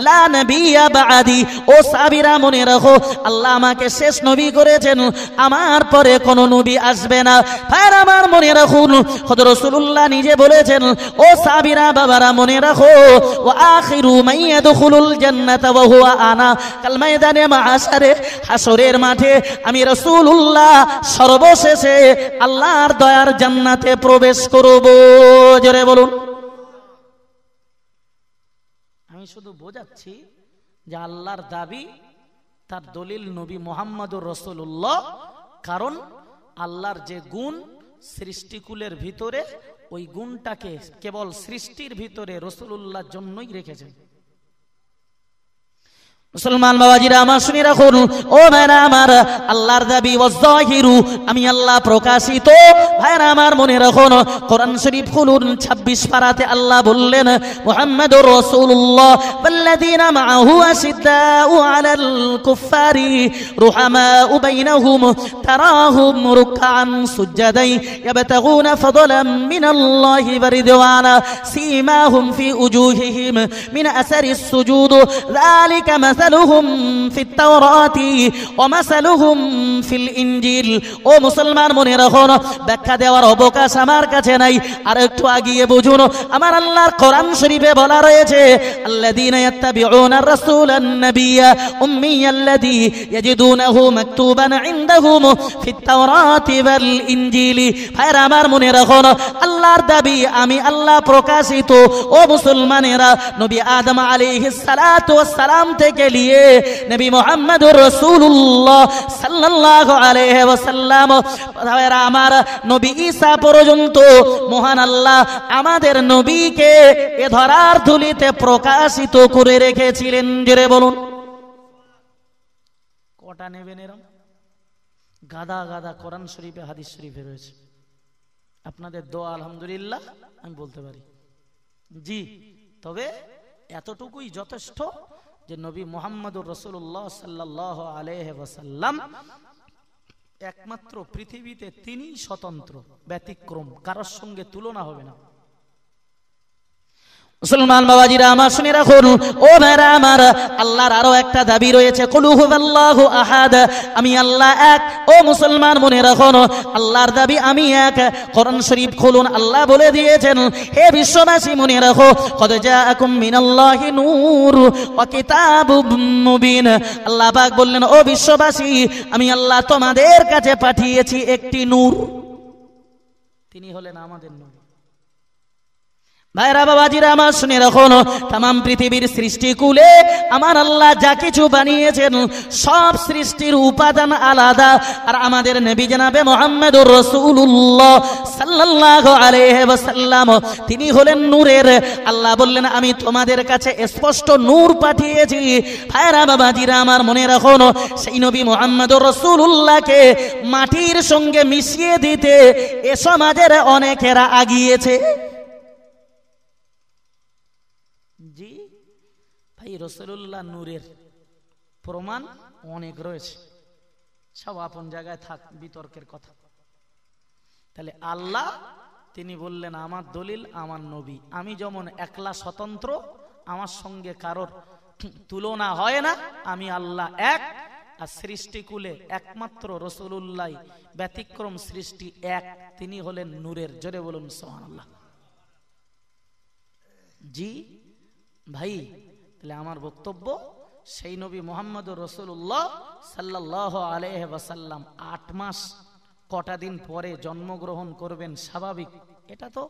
লা নবিয়্যা বা'দি। ও সাহাবীরা মনে রাখো, আল্লাহ আমাকে শেষ নবী করেছেন, আমার পরে কোনো নবী আসবে না। ভাইরা আমার মনে রাখুন, হযরত রাসূলুল্লাহ নিজে বলেছেন, ও সাহাবীরা বাবারা মনে রাখো, ওয়া আখিরু মান ইয়াদখুলুল জান্নাতা ওয়া হুয়া আনা। কাল ময়দানে মাহশারে, হাসরের মাঠে আমি রাসূলুল্লাহ সর্বশেষে আল্লাহর দয়ার জান্নাতে প্রবেশ করব। জোরে বলুন। আমি শুধু বোঝাচ্ছি যে আল্লাহর দাবি, তার দলিল নবী মুহাম্মদুর রাসূলুল্লাহ। কারণ আল্লাহর যে গুণ সৃষ্টিকুলের ভিতরে, ওই গুণটাকে কেবল সৃষ্টির ভিতরে রাসূলুল্লাহর জন্যই রেখেছেন। মুসলমান বাবাজিরা আমার শুনে রাখুন, ও ভাইরা আমার, আল্লাহর দাবি ওয়াজ-যাহিরু, আমি আল্লাহ প্রকাশিত। ভাইরা আমার মনে রাখুন, কোরআন শরীফ খুলুন, 26 পারাতে আল্লাহ বললেন মুহাম্মাদুর রাসূলুল্লাহ ওয়াল্লাযীনা মাআহু আশিদ্দাউ আলাল কুফফারি রুহামাউ বাইনাহুম তারাহুম রুকআন সুজদান ইয়াবতাগুনা ফাদলাম মিনাল্লাহি ওয়া রিদওয়ানা সীমাহুম ফি উজুহিহিম মিন আসারিস সুজুদ যালিকা মাসালুহুম ফিত তাওরাতি ওয়া মাসালুহুম ফিল ইনজিল। ও মুসলমান মনে রাখুন, ব্যাখ্যা দেওয়ার অবকাশ আমার কাছে নাই, আর একটু আগিয়ে বুঝুন। আমার আল্লাহর কোরআন শরীফে বলা রয়েছে আল্লাযীনা ইয়াত্তাবিউনার রাসূলান নাবিয়্যা উম্মিয়াল্লাযী ইয়াজিদুনাহু মাকতুবান ইনদাহুম ফিত তাওরাতি ওয়াল ইনজিলি। ভাইরা আমার মনে রাখুন, আল্লাহর দাবি আমি আল্লাহ প্রকাশিত। ও মুসলমানেরা, নবী আদম আলাইহিস সালাতু ওয়াস সালাম থেকে নিয়ে নবী মুহাম্মদুর রাসূলুল্লাহ সাল্লাল্লাহু আলাইহি ওয়াসাল্লাম, ভাইরা আমার, নবী ঈসা পর্যন্ত মহান আল্লাহ আমাদের নবীকে এ ধরার ধুলিতে প্রকাশিত করে রেখেছিলেন। জোরে বলুন। কটা নেবেন এরকম? গাদা গাদা কোরআন শরীফে হাদিস শরীফে রয়েছে। আপনাদের দোয়া আলহামদুলিল্লাহ আমি বলতে পারি। জি, তবে এতটুকুই যথেষ্ট যে নবী মুহাম্মদুর রাসূলুল্লাহ সাল্লাল্লাহু আলাইহি ওয়াসাল্লাম একমাত্র পৃথিবীতে তিনিই স্বতন্ত্র, ব্যতিক্রম, কারোর সঙ্গে তুলনা হবে না। মুসলমান বাবাজিরা আমার শুনে রাখুন, ও ভাইরা আমার, আল্লাহর আরো একটা দাবি রয়েছে, কুলু হুয়াল্লাহু আহাদ, আমি আল্লাহ এক। ও মুসলমান মনে রাখুন, আল্লাহর দাবি আমি এক। কোরআন শরীফ খুলুন, আল্লাহ বলে দিয়েছেন, হে বিশ্ববাসী মনে রাখো, কদ জাআকুম মিনাল্লাহি নূর ওয়া কিতাবুম মুবিন। আল্লাহ পাক বললেন, ও বিশ্ববাসী, আমি আল্লাহ তোমাদের কাছে পাঠিয়েছি একটি নূর, তিনি হলেন আমাদের নূর। ভাইরা বাবাজিরা আমার শুনে রাখুন, তামাম পৃথিবীর সৃষ্টিকুলে আমার আল্লাহ যা কিছু বানিয়েছেন সব সৃষ্টির উপাদান আলাদা, আর আমাদের নবী জনাবে মুহাম্মদুর রাসূলুল্লাহ সাল্লাল্লাহু আলাইহি ওয়াসাল্লাম তিনি হলেন নূরের। আল্লাহ বললেন, আমি তোমাদের কাছে স্পষ্ট নূর পাঠিয়েছি। ভাইরা বাবাজিরা আমার মনে রাখুন, সেই নবী মুহাম্মদুর রাসূলুল্লাহকে মাটির সঙ্গে মিশিয়ে দিতে এ সমাজের অনেকেরা আগিয়েছে। জি ভাই, রাসূলুল্লাহ নূরের প্রমাণ অনেক রয়েছে, সব আপন জায়গায় থাক, বিতর্কের কথা। তাহলে আল্লাহ তিনি বললেন আমার দলিল আমার নবী, আমি যেমন একলা স্বতন্ত্র, আমার সঙ্গে কারোর তুলনা হয় না, আমি আল্লাহ এক, আর সৃষ্টিকুলে একমাত্র রাসূলুল্লাহ ব্যতিক্রম সৃষ্টি এক, তিনি হলেন নূরের। জোরে বলুন সুবহানাল্লাহ। জি ভাই, তাহলে আমার বক্তব্য সেই নবী মুহাম্মদুর রাসূলুল্লাহ সাল্লাল্লাহু আলাইহি ওয়াসাল্লাম 8 মাস কটা দিন পরে জন্মগ্রহণ করবেন, স্বাভাবিক, এটা তো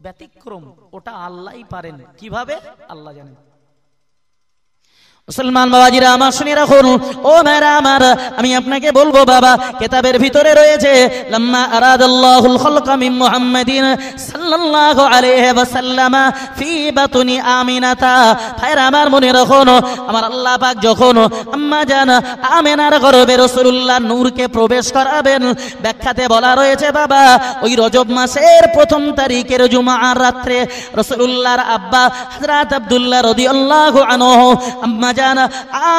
ব্যতিক্রম, ওটা আল্লাহই পারেন, কিভাবে আল্লাহ জানেন। মুসলমান বাবাজিরা আমার শুনে রাখুন, ও ভাইরা আমার, আমি আপনাকে বলবো বাবা, কিতাবের ভিতরে রয়েছে লাম্মা আরাদাল্লাহুল খালকা মিন মুহাম্মাদিন সাল্লাল্লাহু আলাইহি ওয়াসাল্লাম ফি বাতুনি আমিনাতা। ভাইরা আমার মনে রাখুন, আমার আল্লাহ পাক যখন আম্মা জান আমিনার গর্ভে রাসূলুল্লাহ নূরকে প্রবেশ করাবেন, ব্যাখ্যাতে বলা রয়েছে বাবা, ওই রজব মাসের 1ম তারিখের জুমার রাত্রে রাসূলুল্লাহর আব্বা হযরত আব্দুল্লাহ রাদিয়াল্লাহু আনহু আম্মা জান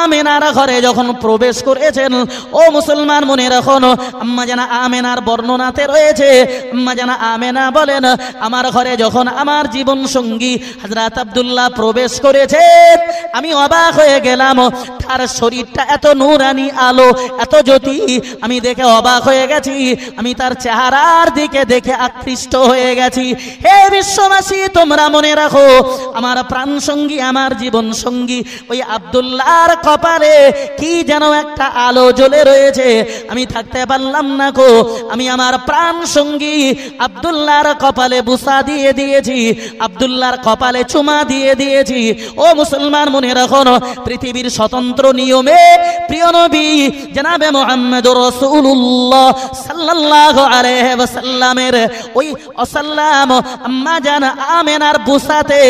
আমিনার ঘরে যখন প্রবেশ করেছেন, ও মুসলমান মনে রাখুন, আম্মা জান আমিনার বর্ণনাতে রয়েছে, আম্মা জান আমিনা বলেন, আমার ঘরে যখন আমার জীবন সঙ্গী হযরত আব্দুল্লাহ প্রবেশ করেছেন, আমি অবাক হয়ে গেলাম, তার শরীরটা এত নূরানি আলো, এত জ্যোতি, আমি দেখে অবাক হয়ে গেছি, আমি তার চেহারার দিকে দেখে আকৃষ্ট হয়ে গেছি। হে বিশ্ববাসী, তোমরা মনে রাখো, আমার প্রাণ সঙ্গী, আমার জীবন সঙ্গী ওই আব্দুল্লাহর কপালে কি যেন একটা আলো জ্বলে রয়েছে, আমি থাকতে পারলাম না গো, আমি আমার প্রাণ সঙ্গী আব্দুল্লাহর কপালে বুসা দিয়ে দিয়েছি, আব্দুল্লাহর কপালে চুমা দিয়ে দিয়েছি। ও মুসলমান মনে রাখো, পৃথিবীর স্বতন্ত্র নিয়মে প্রিয় নবী জনাবে মুহাম্মদুর রাসূলুল্লাহ সাল্লাল্লাহু আলাইহি ওয়াসাল্লামের ওই অসাল্লাম আম্মা জান আমিনার বুসাতে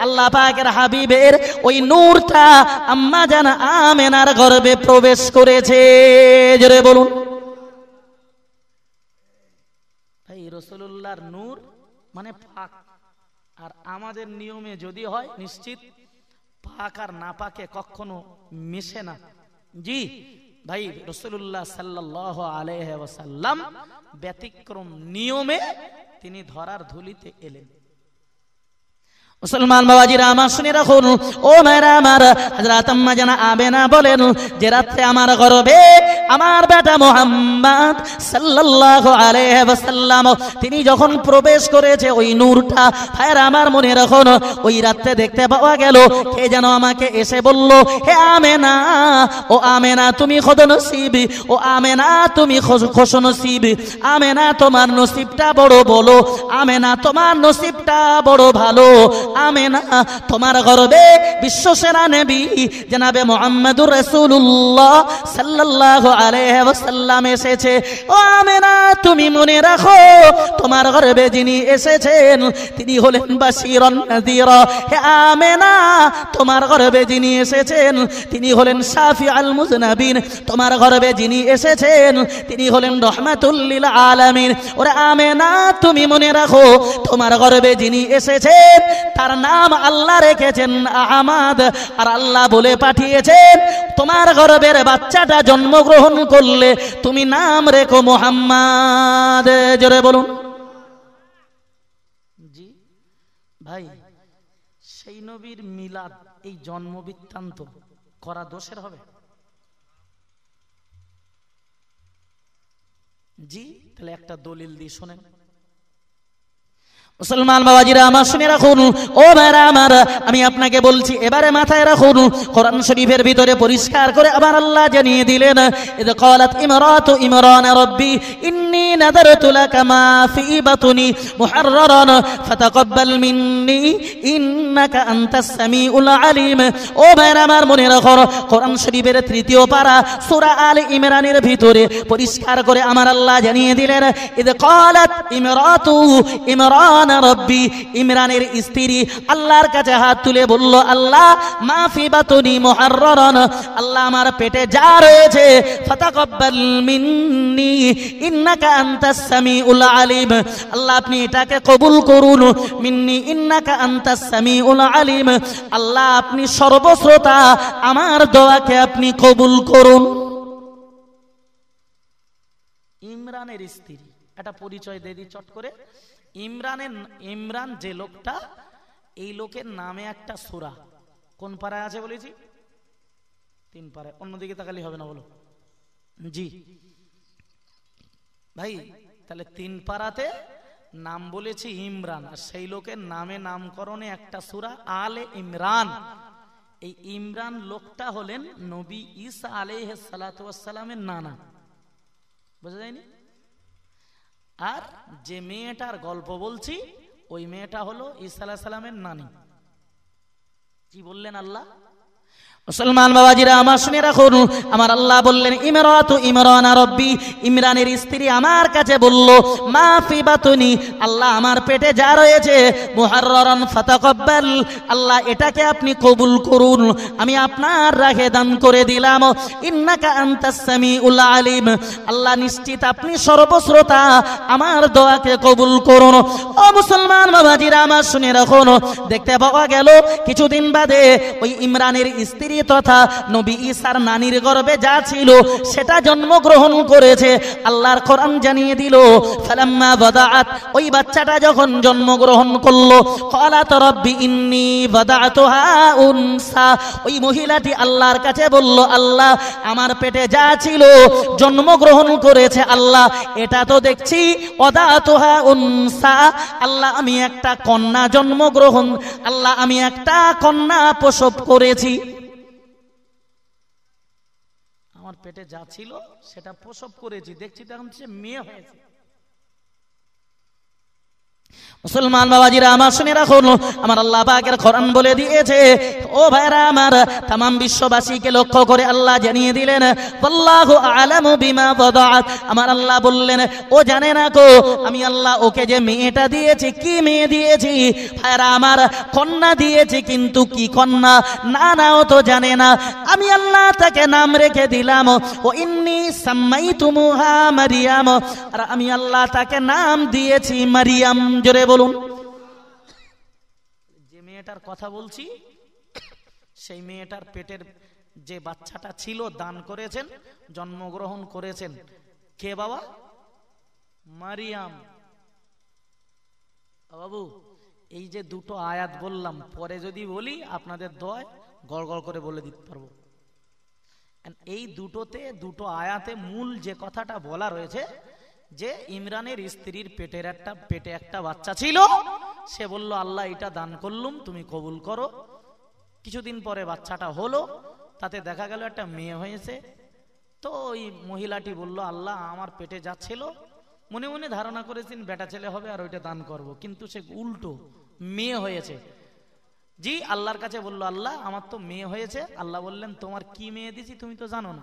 আল্লাহ পাকের হাবিবের ওই নূরটা আম্মা জান আমিনার গর্ভে প্রবেশ করেছে। জোরে বলুন। এই রাসূলুল্লাহর নূর মানে পাক, আর আমাদের নিয়মে যদি হয় নিশ্চিত পাক আর না পাকে কখনো মিশে না। জি ভাই, রাসূলুল্লাহ সাল্লাল্লাহু আলাইহি ওয়াসাল্লাম ব্যতিক্রম নিয়মে তিনি ধরার ধুলিতে এলেন। মুসলমান বাবাজিরা আমার শুনে রাখুন, ও মেরা আমার, হযরত আম্মা জান আমিনা বলেন যে রাতে আমার গর্ভে আমার বেটা মুহাম্মদ সাল্লাল্লাহু আলাইহি ওয়াসাল্লাম তিনি যখন প্রবেশ করেছে ওই নূরটা, ভাইরা আমার মনে রাখুন, ওই রাতে দেখতে পাওয়া গেল কে যেন আমাকে এসে বলল, হে আমিনা, ও আমিনা তুমি খুদনসিব, ও আমিনা তুমি খুশনসিব, আমিনা তোমার নসিবটা বড় বলো, আমিনা তোমার নসিবটা বড় ভালো, আমিনা তোমার গর্ভে বিশ্বসেরা নবী জনাবে মুহাম্মদুর রাসূলুল্লাহ সাল্লাল্লাহু আলাইহি ওয়াসাল্লাম এসেছে। ও আমিনা তুমি মনে রাখো, তোমার গর্ভে যিনি এসেছেন তিনি হলেন বাশীরান নাযীরা। হে আমিনা, তোমার গর্ভে যিনি এসেছেন তিনি হলেন শাফিউল মুযনাবিন, তোমার গর্ভে যিনি এসেছেন তিনি হলেন রাহমাতুল লিল আলামিন। ওরে আমিনা তুমি মনে রাখো, তোমার গর্ভে যিনি এসেছেন তার নাম আল্লাহ রেখেছেন আহমদ, আর আল্লাহ বলে পাঠিয়েছেন তোমার গর্ভের বাচ্চাটা জন্মগ্রহণ করলে তুমি নাম রেখো মুহাম্মদ। জোরে বলুন। জি ভাই, সেই নবীর মিলাদ, এই জন্ম বৃত্তান্ত করা দোষের হবে? জি, তাহলে একটা দলিল দিয়ে শোনেন। মুসলমান বাবাজিরা আমার শুনে রাখুন, ও ভাইরা আমার, আমি আপনাকে বলছি, এবারে মাথায় রাখুন, কোরআন শরীফের ভিতরে পরিষ্কার করে আবার আল্লাহ জানিয়ে দিলেন, ইদ ক্বালাত ইমরাতু ইমরান রাব্বি ইন্নী নাযারতু লাকা মা ফি বাতুনি মুহাররারান ফাতাকাব্বাল মিন্নি ইন্নাকা আনতাস সামিউল আলিম। ও ভাইরা আমার মনে রাখুন, কোরআন শরীফের 3য় পারা সূরা আলে ইমরানের ভিতরে পরিষ্কার করে আমার আল্লাহ জানিয়ে দিলেন, ইদ ক্বালাত ইমরাতু ইমরান রব্বি, ইমরানের স্ত্রী আল্লাহর কাছে হাত তুলে বলল, আল্লাহ মা ফি বাতুনি মুহাররারান, আল্লাহ আমার পেটে যা রয়েছে, ফাতাকাব্বাল মিন্নি ইন্নাকা আনতাস সামিউল আলিম, আল্লাহ আপনি এটাকে কবুল করুন, মিন্নি ইন্নাকা আনতাস সামিউল আলিম, আল্লাহ আপনি সর্বশ্রোতা, আমার দোয়াকে আপনি কবুল করুন। ইমরানের স্ত্রী একটা পরিচয় দিয়ে দিই চট করে। ইমরান যে লোকটা, এই লোকের নামে একটা সূরা কোন পারায় আছে বলেছি? 3 পারায়। অন্যদিকে তাকালি হবে না, বলো। জি ভাই, তাহলে 3 পারাতে নাম বলেছি ইমরান, আর সেই লোকের নামে নামকরণে একটা সূরা আলে ইমরান। এই ইমরান লোকটা হলেন নবী ঈসা আলাইহিস সালাতু ওয়াস সালামের নানা, বোঝা যায়নি? আর যে মেয়েটার গল্প বলছি ওই মেয়েটা হলো ঈসা আলাইহিস সালামের নানি। কি বললেন আল্লাহ? মুসলমান বাবাজিরা আমার শুনে রাখুন, আমার আল্লাহ বললেন ইমরাতু ইমরান রব্বি, ইমরানের স্ত্রী আমার কাছে বলল মা ফি বাতুনি, আল্লাহ আমার পেটে যা রয়েছে মুহাররারান ফাতাকাব্বাল, আল্লাহ এটাকে আপনি কবুল করুন, আমি আপনার রাহে দান করে দিলাম। ইন্নাকা আনতাস সামিউল আলিম, আল্লাহ নিশ্চিত আপনি সর্বশ্রোতা, আমার দোয়াকে কবুল করুন। ও মুসলমান বাবাজিরা আমার শুনে রাখুন, দেখতে পাওয়া গেল কিছুদিন বাদে ওই ইমরানের স্ত্রী তথা নবী ঈসার নানির গর্ভে যা ছিল সেটা জন্মগ্রহণ করেছে। আল্লাহর কোরআন জানিয়ে দিল ফালাম্মা বাদাআত, ওই বাচ্চাটা যখন জন্মগ্রহণ করলো, ক্বালাত রাব্বি ইন্নী বাদাতুহা উনসা, ওই মহিলাটি আল্লাহর কাছে বলল আল্লাহ আমার পেটে যা ছিল জন্মগ্রহণ করেছে, আল্লাহ এটা তো দেখছি ওয়াদাতুহা উনসা, আল্লাহ আমি একটা কন্যা জন্মগ্রহণ, আল্লাহ আমি একটা কন্যা প্রসব করেছি, আমার পেটে যা ছিল সেটা প্রসব করেছি, দেখছি তখন সে মেয়ে হয়েছে। মুসলমান বাবাজিরা আমার শুনে রাখুন, আমার আল্লাহ পাকের কোরআন বলে দিয়েছে, ও ভাইরা আমার, तमाम বিশ্ববাসীকে লক্ষ্য করে আল্লাহ জানিয়ে দিলেন আল্লাহু আ'লামু বিমা বাদাআত, আমার আল্লাহ বললেন ও জানে না গো আমি আল্লাহ ওকে যে মেয়েটা দিয়েছি, কি মেয়ে দিয়েছি ভাইরা আমার, কন্যা দিয়েছি, কিন্তু কি কন্যা না ও তো জানে না, আমি আল্লাহ তাকে নাম রেখে দিলাম ও ইন্নী সাম্মাইতুমুহা মারিয়াম, আর আমি আল্লাহ তাকে নাম দিয়েছি মারিয়াম। জোরে বলুন। যে মেয়েটার কথা বলছি সেই মেয়েটার পেটের যে বাচ্চাটা ছিল দান করেছেন, জন্মগ্রহণ করেছেন কে বাবা? মারিয়াম। বাবু এই যে দুটো আয়াত বললাম, পরে যদি বলি আপনাদের দোয়ায় গড়গড় করে বলে দিতে পারবো। এই দুটোতে, দুটো আয়াতে মূল যে কথাটা বলা রয়েছে যে ইমরানের স্ত্রীর পেটে একটা বাচ্চা ছিল, সে বলল আল্লাহ এটা দান করলুম, তুমি কবুল করো। কিছুদিন পরে বাচ্চাটা হলো, তাতে দেখা গেল একটা মেয়ে হয়েছে। তো ওই মহিলাটি বলল আল্লাহ আমার পেটে যাচ্ছিল, মনে মনে ধারণা করেছেন বেটা ছেলে হবে আর ওইটা দান করব, কিন্তু সে উল্টো মেয়ে হয়েছে। জি আল্লাহর কাছে বলল আল্লাহ আমার তো মেয়ে হয়েছে। আল্লাহ বললেন তোমার কি মেয়ে দিছি তুমি তো জানো না,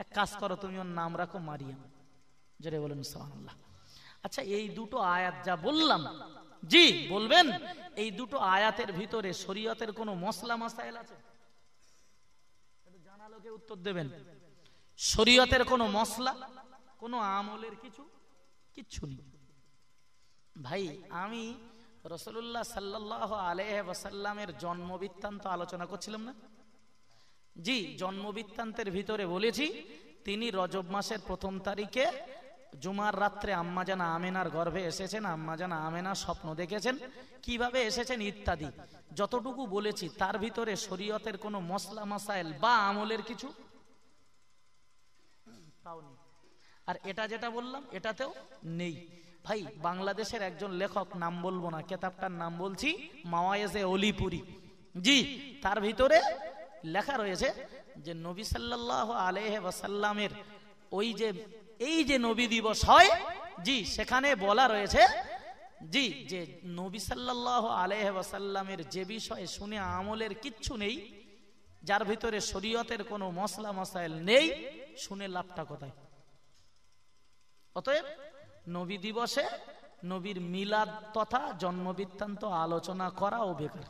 এক কাজ করো তুমি ওর নাম রাখো মারিয়াম। জোরে বলেন সুবহানাল্লাহ। আচ্ছা এই দুটো আয়াত যা বললাম, জি বলবেন এই দুটো আয়াতের ভিতরে শরীয়তের কোনো মসলা মাসাইল আছে? জানালোকে উত্তর দেবেন। শরীয়তের কোনো মসলা, কোনো আমলের কিচ্ছু নেই ভাই। আমি রাসূলুল্লাহ সাল্লাল্লাহু আলাইহি ওয়াসাল্লামের জন্ম বৃত্তান্ত আলোচনা করছিলাম না? জি জন্ম বৃত্তান্তের ভিতরে বলেছি তিনি রজব মাসের 1ম তারিখে জুমার রাত্রে আম্মাজান আমেনার গর্ভে এসেছেন, আম্মাজান আমেনা স্বপ্ন দেখেছেন, কিভাবে এসেছেন ইত্যাদি যতটুকু বলেছি, তার ভিতরে শরীয়তের কোনো মসলা মাসাইল বা আমলের কিছু তাও নেই। আর এটা যেটা বললাম এটাতেও নেই ভাই। বাংলাদেশের একজন লেখক, নাম বলবো না, কিতাবটার নাম বলছি মাওয়ায়েজে অলিপুরি, জি তার ভিতরে লেখা রয়েছে যে নবী সাল্লাল্লাহু আলাইহি ওয়াসাল্লামের ওই যে এই যে নবী দিবস হয়, জি সেখানে বলা রয়েছে জি যে নবী সাল্লাল্লাহু আলাইহি ওয়াসাল্লামের যে বিষয়ে শুনে আমলের কিচ্ছু নেই, যার ভিতরে শরীয়তের কোনো মসলা মাসাইল নেই, শুনে লাভটা কোথায়? অতএব নবী দিবসে নবীর মিলাদ তথা জন্ম বৃত্তান্ত আলোচনা করাও বেকার।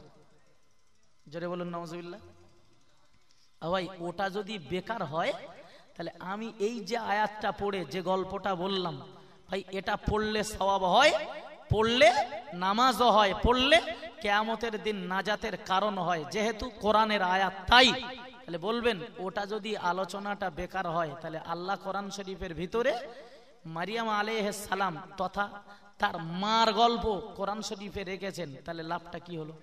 জোরে বলুন নাউজুবিল্লাহ। ভাই ওটা যদি বেকার হয় তাহলে আমি এই যে আয়াতটা পড়ে যে গল্পটা বললাম ভাই, এটা পড়লে সওয়াব হয়, পড়লে নামাজও হয়, পড়লে কিয়ামতের দিন নাজাতের কারণ হয়, যেহেতু কোরআনের আয়াত তাই। তাহলে বলবেন ওটা যদি আলোচনাটা বেকার হয় তাহলে আল্লাহ কোরআন শরীফের ভিতরে মারিয়াম আলাইহিস সালাম তথা তার মার গল্প কোরআন শরীফে রেখেছেন, তাহলে লাভটা কি হলো?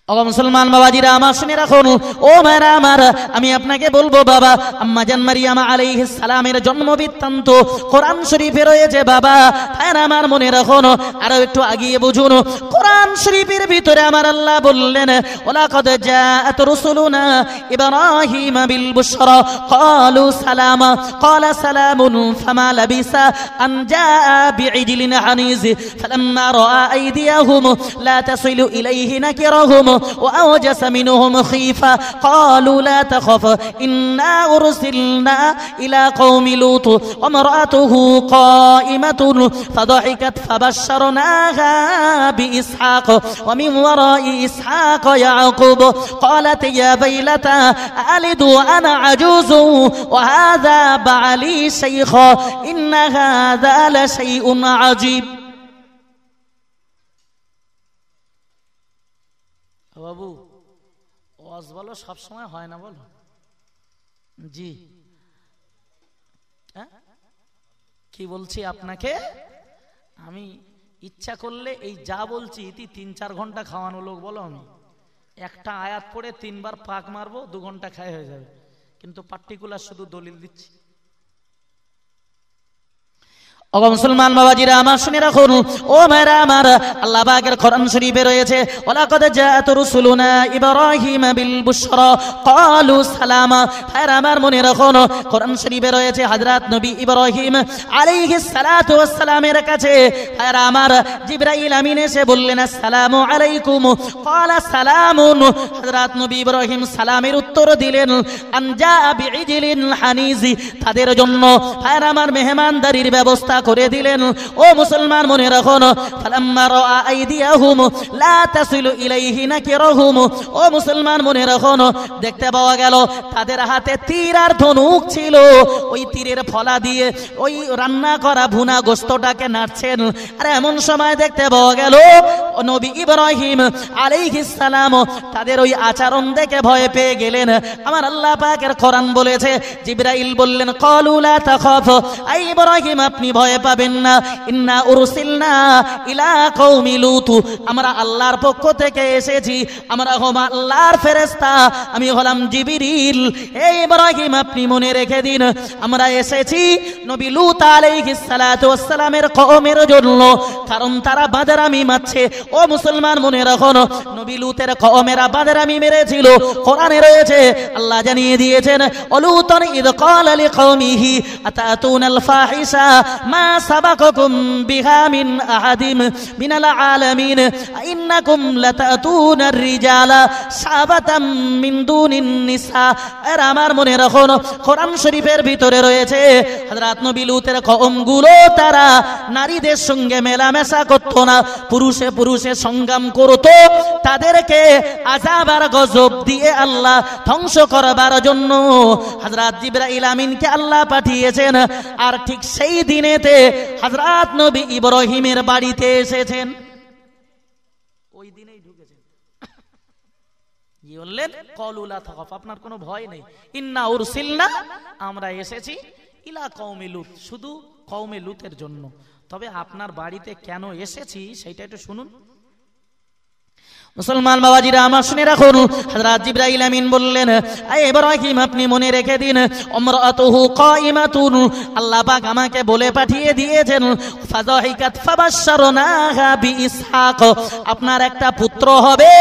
ও মুসলমান বাবাজিরা আমার শুনে রাখুন, ও মায়েরা আমার, আমি আপনাকে বলবো বাবা, আম্মা জান মারিয়াম আলাইহিস সালামের জন্ম বৃত্তান্ত কোরআন শরীফে রয়েছে বাবা। ভাইরা আমার মনে রাখুন, আরো একটু আগিয়ে বুঝুন, কোরআন শরীফের ভিতরে আমার আল্লাহ বললেন, ওয়ালাকাদ জাআত রুসুলুনা ইব্রাহিম বিল বুশরা ক্বালু সালামা ক্বালা সালামুন ফামা লাবিসা আন জাআ বিইজলিন হানিজ ফালাম্মা রাআ আইদিয়াহুম লা তাসিলু ইলাইহি নাকিরাহুম وأوجس منهم خيفة قالوا لا تخف إنا أرسلنا إلى قوم لوط وامرأته قائمة فضحكت فبشرناها بإسحاق ومن وراء إسحاق يعقوب قالت يا ويلتى ألد وأنا عجوز وهذا بعلي شيخا إن هذا لشيء عجيب। বাবু ওয়াজ বলো সব সময় হয় না, বলো জি। কি বলছি আপনাকে, আমি ইচ্ছা করলে এই যা বলছি 3-4 ঘন্টা খাওয়ানো লোক বলো, আমি একটা আয়াত পড়ে 3 বার পাক মারবো, 2 ঘন্টা খায় হয়ে যাবে, কিন্তু পার্টিকুলার শুধু দলিল দিচ্ছি। ও মুসলমান বাবাজিরা আমার শুনে রাখুন, ও মায়েরা আমার, আল্লাহ পাকের কোরআন শরীফে রয়েছে, ওয়ালাকাদ জাআত রুসুলুনা ইব্রাহিম বিল বুশরা ক্বালু সালামা। ভাইরা আমার মনে রাখুন, কোরআন শরীফে রয়েছে হযরত নবী ইব্রাহিম আলাইহিস সালাতু ওয়াস সালামের কাছে ভাইরা আমার জিবরাইল আমিন এসে বললেন, আসসালামু আলাইকুম। ক্বালা সালামুন। হযরত নবী ইব্রাহিম সালামের উত্তর দিলেন, আন জাআ বিইজলিন হানিজ, তাদের জন্য ভাইরা আমার মেহমানদারির ব্যবস্থা করে দিলেন। ও মুসলমান মনে রাখুন, ফালাম্মা রাআ আইদিয়াহুম লা তাসিলু ইলাইহি নাকিরাহুম। ও মুসলমান মনে রাখুন, দেখতে পাওয়া গেল তাদের হাতে তীর আর ধনুক ছিল, ওই তীরের ফলা দিয়ে ওই রান্না করা ভুনা গোশতটাকে নাড়ছেন। আর এমন সময় দেখতে পাওয়া গেল নবী ইব্রাহিম আলাইহিস সালাম তাদের ওই আচরণ দেখে ভয় পেয়ে গেলেন। আমার আল্লাহ পাকের কোরআন বলেছে, জিবরাইল বললেন, ক্বালু লা তাখাফ, আই ইব্রাহিম আপনি ভয় পাবেন না, ইন্না উরসিলনা ইলা কওমি লূত, আমরা আল্লাহর পক্ষ থেকে এসেছি, আমরা হলাম আল্লাহর ফেরেশতা, আমি হলাম জিবরিল। এই ইব্রাহিম আপনি মনে রেখে দিন, আমরা এসেছি নবী লূত আলাইহিস সালাতু ওয়াস সালামের কওমের জন্য, কারণ তারা বাদরামি মারছে। ও মুসলমান মনে রাখুন, নবী লূতের কওমেরা বাদরামি মেরেছিল। কোরআনে রয়েছে, আল্লাহ জানিয়ে দিয়েছেন, অলুতন ইদ ক্বালা লিকওমিহি আতাতুনাল ফাহিশা মা সাবাকাকুম বিহা মিন আহাদিম মিনাল আলামিন ইন্নাকুম লাতাতুনার রিজালা শাবাতাম মিন দুনিন নিসা। আর আমার মনে রাখুন, কোরআন শরীফের ভিতরে রয়েছে হযরত নবী লূতের কওমগুলো তারা নারীদের সঙ্গে মেলামেশা করত না, পুরুষে পুরুষে সংগ্রাম করত, তাদেরকে আযাব আর গজব দিয়ে আল্লাহ ধ্বংস করবার জন্য হযরত জিবরাইল আমিনকে আল্লাহ পাঠিয়েছেন। আর ঠিক সেই দিনেতে হযরত নবী ইব্রাহিমের বাড়িতে এসেছেন, ওই দিনেই ঢুকেছেন। কি বললেন? ক্বালু লা তাখাফ, আপনার কোনো ভয় নেই, ইন্না উরসিলনা, আমরা এসেছি ইলা কওমি লূত, শুধু কওমে লূতের জন্য। তবে আপনার বাড়িতে কেন এসেছি সেটা একটু শুনুন। মুসলমান বাবাজিরা আমার শুনে রাখুন, হযরত জিবরাইল আমিন বললেন, আয় ইব্রাহিম আপনি মনে রেখে দিন, উমরাতুহু কাইমাতুন, আল্লাহ পাক আমাকে বলে পাঠিয়ে দিয়েছেন, ফাযাহিকাত ফাবাশশারনাহা বিইসহাক, আপনার একটা পুত্র হবে,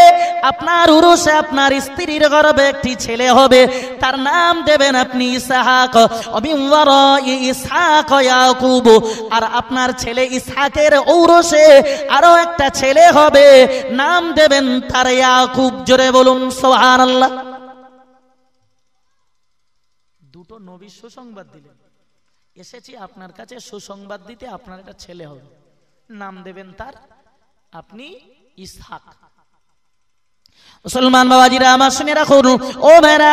আপনার উরুসে আপনার স্ত্রীর গর্ভে একটি ছেলে হবে, তার নাম দেবেন আপনি ইসহাক, ওয়া মিন ওয়ারাই ইসহাক ইয়াকুব, আর আপনার ছেলে ইসহাকের ঔরসে আরো একটা ছেলে হবে, নাম দেবেন তার ইয়াকুব। জোরে বলুন সুবহানাল্লাহ। দুটো নবী সুসংবাদ দিলেন, এসেছি আপনার কাছে সুসংবাদ দিতে, আপনার একটা ছেলে হবে, নাম দেবেন তার আপনি ইসহাক। মুসলমান বাবাজিরা আমার শুনে রাখুন, ও ভাইরা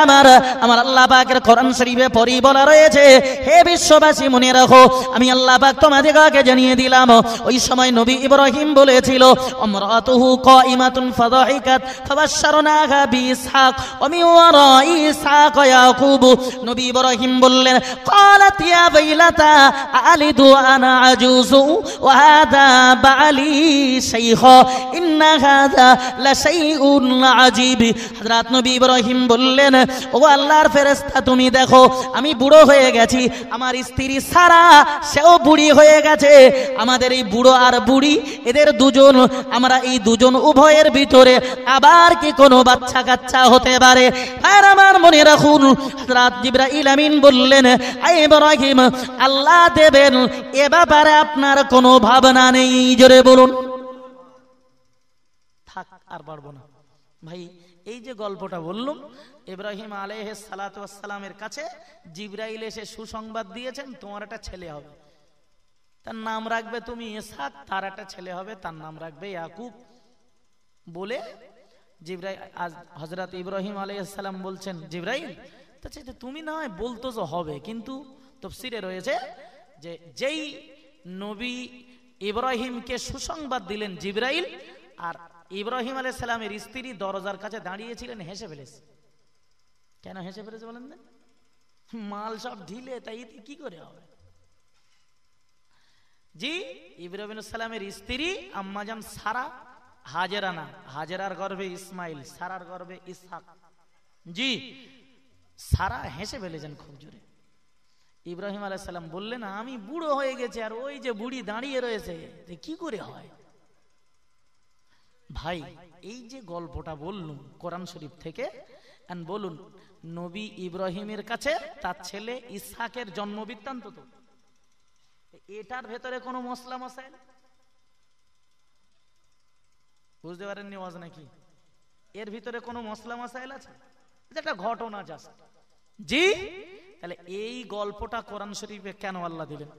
আমার আল্লাহ পাকের কোরআন শরীফে পরি বলা রয়েছে, হে বিশ্ববাসী মনে রাখো, আমি আল্লাহ পাক তোমাদেরকে জানিয়ে দিলাম, ওই সময় নবী ইব্রাহিম বলেছিল, আমরাতুহু কাইমাতুন ফাদাহিকাত ফাবাশশারনাহা বিইসহাক ওয়া মিন ওয়ারাই ইসহাক ইয়াকুব। নবী ইব্রাহিম বললেন, ক্বালাত ইয়া বাইলাতা আলিদু আনা আজুজু ওয়া হাদা বালি শাইখা ইন্না হাদা লা শাইউন আজিব। হযরত নবী ইব্রাহিম বললেন, ও আল্লাহর ফেরেশতা, তুমি দেখো আমি বুড়ো হয়ে গেছি, আমার স্ত্রী সারা সেও বুড়ি হয়ে গেছে, আমাদের এই বুড়ো আর বুড়ি এদের দুজন, আমরা এই দুজন উভয়ের ভিতরে আবার কি কোনো বাচ্চা কাচ্চা হতে পারে? আর আমার মনে রাখুন, হযরত জিবরাইল আমিন বললেন, হে ইব্রাহিম, আল্লাহ দেবেন এ ব্যাপারে আপনার কোনো ভাবনা নেই। জোরে বলুন। থাক, আর পারবো না ভাই। এই যে গল্পটা বললাম, ইব্রাহিম আলাইহিস সালাতু ওয়াস সালামের কাছে জিবরাইল এসে সুসংবাদ দিয়েছেন, তোমার একটা ছেলে হবে, তার নাম রাখবে তুমি ইসহাক, তার একটা ছেলে হবে, তার নাম রাখবে ইয়াকুব। বলে জিবরাইল, হযরত ইব্রাহিম আলাইহিস সালাম বলছেন, জিবরাইল তুমি না হয় বলতো যে হবে, কিন্তু তাফসীরে রয়েছে যে যেই নবী ইব্রাহিমকে সুসংবাদ দিলেন জিবরাইল, আর ইব্রাহিম আলাইহিস সালামের স্ত্রী দরজার কাছে দাঁড়িয়েছিলেন, হেসে ফেলেছে। কেন হেসে ফেলেছে বলেন না? মাল সব ঢিলে, তাই কি করে হবে? জি, ইব্রাহিম আলাইহিস সালামের স্ত্রী আম্মাজান সারা, হাজেরা না, হাজেরার গর্ভে ইসমাইল, সারার গর্ভে ইসহাক। জি, সারা হেসে ফেলেছেন খুব জোরে। ইব্রাহিম আলাইহিস সালাম বললেন, আমি বুড়ো হয়ে গেছে, আর ওই যে বুড়ি দাঁড়িয়ে রয়েছে, কি করে হয়? ভাই, এই যে গল্পটা বললুম কোরআন শরীফ থেকে, বলুন নবী ইব্রাহিমের কাছে তার ছেলে ইসহাকের জন্ম বৃত্তান্ত, তো এটার ভেতরে কোনো মশলা মশাইল বুঝতে পারেননি ওয়াজ নাকি? এর ভিতরে কোনো মশলা মশাইল আছে? এটা ঘটনা জাস্ট। জি, তাহলে এই গল্পটা কোরআন শরীফে কেন আল্লাহ দিলেন?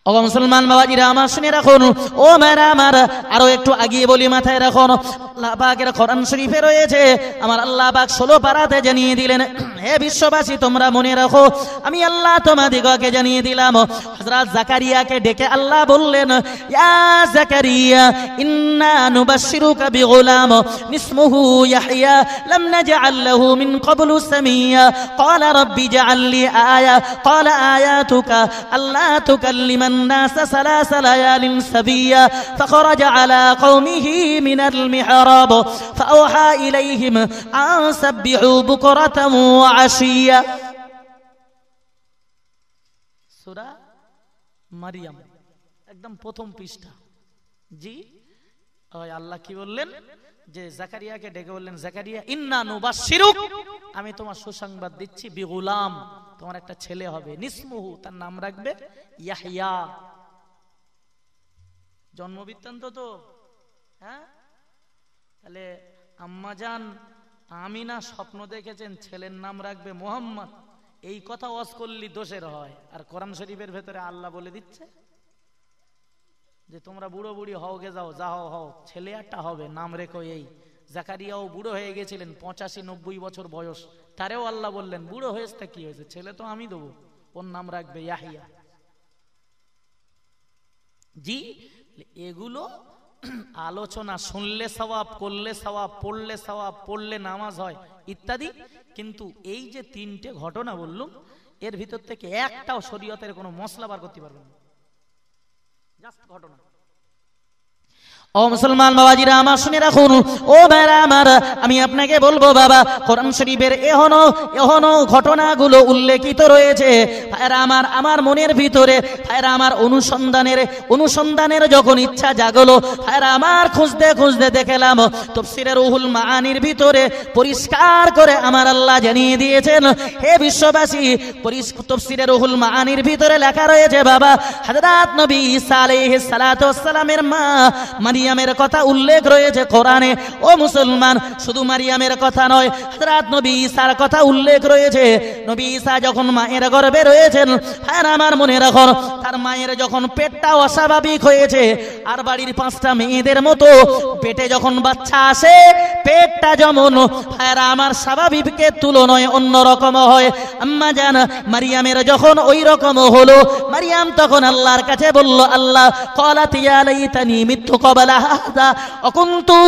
ও মুসলমান বাবাজিরা আমার শুনে রাখুন, ও মেরা আমার আরো একটু আগিয়ে বলি, মাথায় রাখুন, আল্লাহ পাকের কোরআন শরীফে রয়েছে, আমার আল্লাহ পাক 16 পারাতে জানিয়ে দিলেন, হে বিশ্ববাসী তোমরা মনে রাখো, আমি আল্লাহ তোমাদিগকে জানিয়ে দিলাম। হযরত জাকারিয়াকে ডেকে আল্লাহ বললেন, ইয়া জাকারিয়া ইন্না নুবাশশিরুকা বিগুলাম ইসমুহু ইয়াহইয়া লাম নাজআল লাহু মিন ক্বাবলু সামিয়া ক্বালা রাব্বি জাআল লি আয়া ক্বালা আয়াতুকা আল্লা তুকাল্লিমা الناس 3 ليال سبيا فخرج على قومه من المحراب فأوحى إليهم أن سبحوا بكرة وعشيا। সূরা মারিয়াম একদম প্রথম পৃষ্ঠা। জি, আল্লাহ কি বললেন যে জাকারিয়াকে ডেকে বললেন, জাকারিয়া ইন্না নুবাশশিরুক, আমি তোমার সুসংবাদ দিচ্ছি, বিগুলাম, তোমার একটা ছেলে হবে, নিসমুহু, তার নাম রাখবে ইয়াহইয়া। জন্ম বৃত্তান্ত তো, হ্যাঁ? তাহলে আম্মাজান আমিনা স্বপ্ন দেখেছেন ছেলের নাম রাখবে মুহাম্মদ, এই কথা ওয়াজ করলি দোষের হয়, আর কোরআন শরীফের ভেতরে আল্লাহ বলে দিচ্ছে যে তোমরা বুড়ো বুড়ি হও গে যাও, যা হও ছেলে একটা হবে, নাম রেখো এই। জাকারিয়াও বুড়ো হয়ে গেছিলেন, 85-90 বছর বয়স, তারেও আল্লাহ বললেন বুড়ো হয়েছে তা কি হয়েছে, ছেলে তো আমি দেবো, ওর নাম রাখবে ইয়াহইয়া। জি, এগুলো আলোচনা, শুনলে সওয়াব, করলে সওয়াব, পড়লে সওয়াব, পড়লে নামাজ হয় ইত্যাদি, কিন্তু এই যে 3টে ঘটনা বললুম, এর ভিতর থেকে একটাও শরীয়তের কোনো মশলা বার করতে পারবেন না, জাস্ট ঘটনা। ও মুসলমান বাবাজিরা আমার শুনে রাখুন, ও ভাইরা আমার, আমি আপনাকে বলবো বাবা, কোরআন শরীফের এখনো ঘটনাগুলো উল্লেখিত রয়েছে। ভাইরা আমার মনের ভিতরে, ভাইরা আমার অনুসন্ধানের যখন ইচ্ছা জাগলো, ভাইরা আমার খুঁজতে খুঁজতে দেখলাম তাফসীরে রুহুল মাআনির ভিতরে পরিষ্কার করে আমার আল্লাহ জানিয়ে দিয়েছেন, হে বিশ্ববাসী, তাফসীরে রুহুল মাআনির ভিতরে লেখা রয়েছে বাবা, হযরত নবী ঈসা আলাইহিস সালাতু ওয়াস সালামের মা মারিয়ামের কথা উল্লেখ রয়েছে কোরআনে। ও মুসলমান, শুধু মারিয়ামের কথা নয়, হযরত নবী ঈসার কথা উল্লেখ রয়েছে। নবী ঈসা যখন মায়ের গর্ভে রয়েছেন, হ্যাঁ আমার মনে রাখুন, তার মায়ের যখন পেটটা অস্বাভাবিক হয়েছে, আর বাড়ির 5টা মেয়েদের মতো পেটে যখন বাচ্চা আসে, পেটটা যেমন হ্যাঁ আমার স্বাভাবিকের তুলনায় অন্যরকম হয়, আম্মা জান মারিয়ামের যখন ওই রকম হলো, মারিয়াম তখন আল্লাহর কাছে বলল, আল্লাহ ক্বালাত ইয়া লাইতানি মিতু ক্বাবলা হাযা ওয়া কুনতু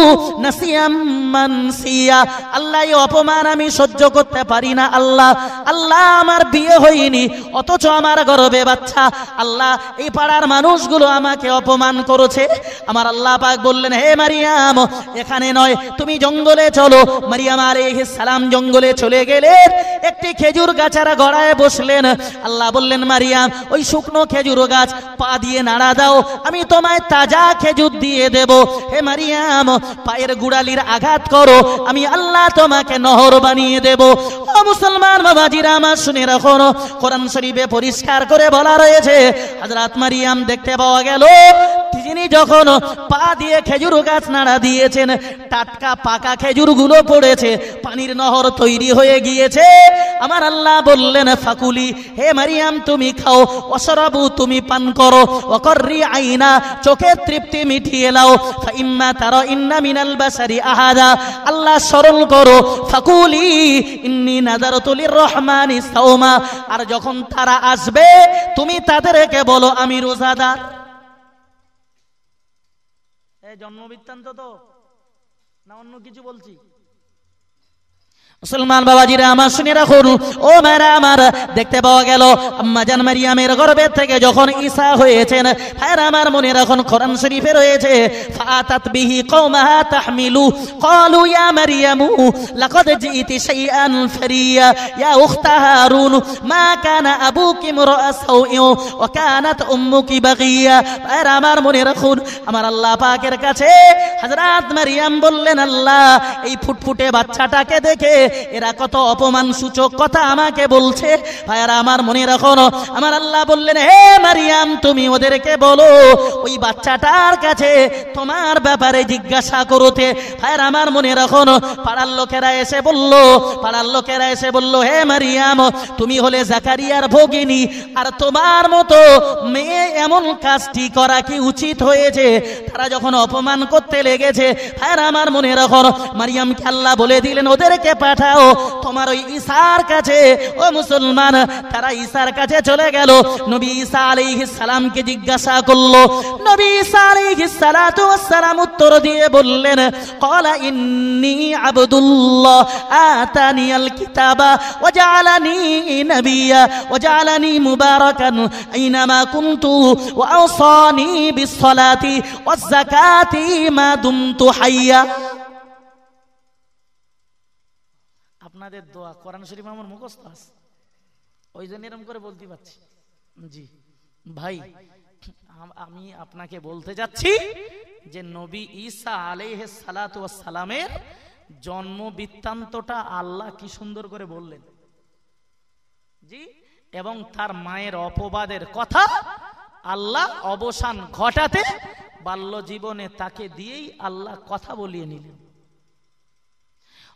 নাসিয়াম মানসিয়া। আল্লাহ এই অপমান আমি সহ্য করতে পারি না। আল্লাহ আমার বিয়ে হয়নি, অথচ আমার গর্ভে বাচ্চা। আল্লাহ এই পাড়ার মানুষগুলো আমাকে অপমান করেছে। আমার আল্লাহ পাক বললেন, হে মারিয়াম, এখানে নয়, তুমি জঙ্গলে চলো। মারিয়াম আলাইহিস সালাম জঙ্গলে চলে গেলেন, একটি খেজুর গাছের গোড়ায় বসলেন। আল্লাহ বললেন, মারিয়াম ওই শুকনো খেজুর গাছ পা দিয়ে নাড়া দাও, আমি তোমায় তাজা খেজুর দিয়ে দেব। হে মারিয়াম, পায়ের গুড়ালির আঘাত করো, আমি আল্লাহ তোমাকে নহর বানিয়ে দেব। ও মুসলমান বাবাজিরা আমার শুনে রাখুন, কোরআন শরীফে পরিষ্কার করে বলা রয়েছে, হযরত মারিয়াম দেখতে পাওয়া গেল তিনি যখন পা দিয়ে খেজুর গাছ নাড়া দিয়েছেন, টাটকা পাকা খেজুরগুলো পড়েছে, পানির নহর তৈরি হয়ে গিয়েছে। আমার আল্লাহ বললেন, ফাকুলি, হে মারিয়াম তুমি খাও, ওয়াশরাবু তুমি পান করো, ওয়াকরি আইনা চোখের তৃপ্তি মিটিয়ে নাও, ফাইম্মা তারা ইন্না মিনাল বাশারি আহাদা, আল্লাহ স্মরণ করো, ফাকুলি ইন্নী নাযারতু লিররহমানি সাওমা, আর যখন তারা আসবে তুমি তাদেরকে বলো আমি রোজাদার। এই জন্মবৃত্তান্ত তো না অন্য কিছু বলছি? মুসলমান বাবাজিরা আমার শুনে রাখুন, ও মেরা আমার, দেখতে পাওয়া গেল আম্মা জান মারিয়ামের গর্ভে থেকে যখন ঈসা হয়েছেন, হ্যাঁ আমার মনে রাখুন কোরআন শরীফে রয়েছে, ফাতাত বিহি কওমাহা তাহমিলু ক্বালু ইয়া মারিয়ামু লাকাদ জিইতি শাইআন ফারিয়া ইয়া উখতা হারুন মা কানা আবুকি ইমরাআ সাউইন ওয়া কানাত উম্মুকি বাগিয়া। হ্যাঁ আমার মনে রাখুন, আমার আল্লাহ পাকের কাছে হযরত মারিয়াম বললেন, আল্লাহ এই ফুটফুটে বাচ্চাটাকে দেখে এরা কত অপমান সূচক কথা আমাকে বলছে। ভাইরা আমার মনে রাখুন, আমার আল্লাহ বললেন, হে মারিয়াম তুমি ওদেরকে বলো ওই বাচ্চাটার কাছে তোমার ব্যাপারে জিজ্ঞাসা করতে। ভাইরা আমার মনে রাখুন, পাড়ার লোকেরা এসে বলল, হে মারিয়াম তুমি হলে জাকারিয়ার ভগিনী, আর তোমার মতো মেয়ে এমন কাজটি করা কি উচিত হয়েছে? তারা যখন অপমান করতে লেগেছে, ভাইরা আমার মনে রাখুন, মারিয়ামকে আল্লাহ বলে দিলেন, ওদেরকে পাঠাও তোমার ওই ঈসার কাছে। ও মুসলমান, তারা ঈসার কাছে চলে গেল। নবী ঈসা আলাইহিস সালামকে জিজ্ঞাসা করলো। নবী ঈসা আলাইহিস সালাতু ওয়াস সালাম উত্তর দিয়ে বললেন, ক্বালা ইন্নী আবদুল্লাহ আতানিয়াল কিতাবা ওয়া জাআলানি নাবিয়্যা ওয়া জাআলানি মুবারাকান আইনামা কুনতু ওয়া আওসানি বিস সালাতি ওয়াজ যাকাতি মা দুমতু হাইয়া। আপনাদের দোয়া কোরআন শরীফ আমার মুখস্থ আছে, ওই জন্য এরকম করে বলতে পারছি। জি ভাই, আমি আপনাকে বলতে যাচ্ছি যে নবী ঈসা আলাইহিস সালাতু ওয়াস সালামের জন্ম বৃত্তান্তটা আল্লাহ কি সুন্দর করে বললেন। জি, এবং তার মায়ের অপবাদের কথা আল্লাহ অবসান ঘটাতে বাল্য জীবনে তাকে দিয়েই আল্লাহ কথা বলিয়ে নিলেন।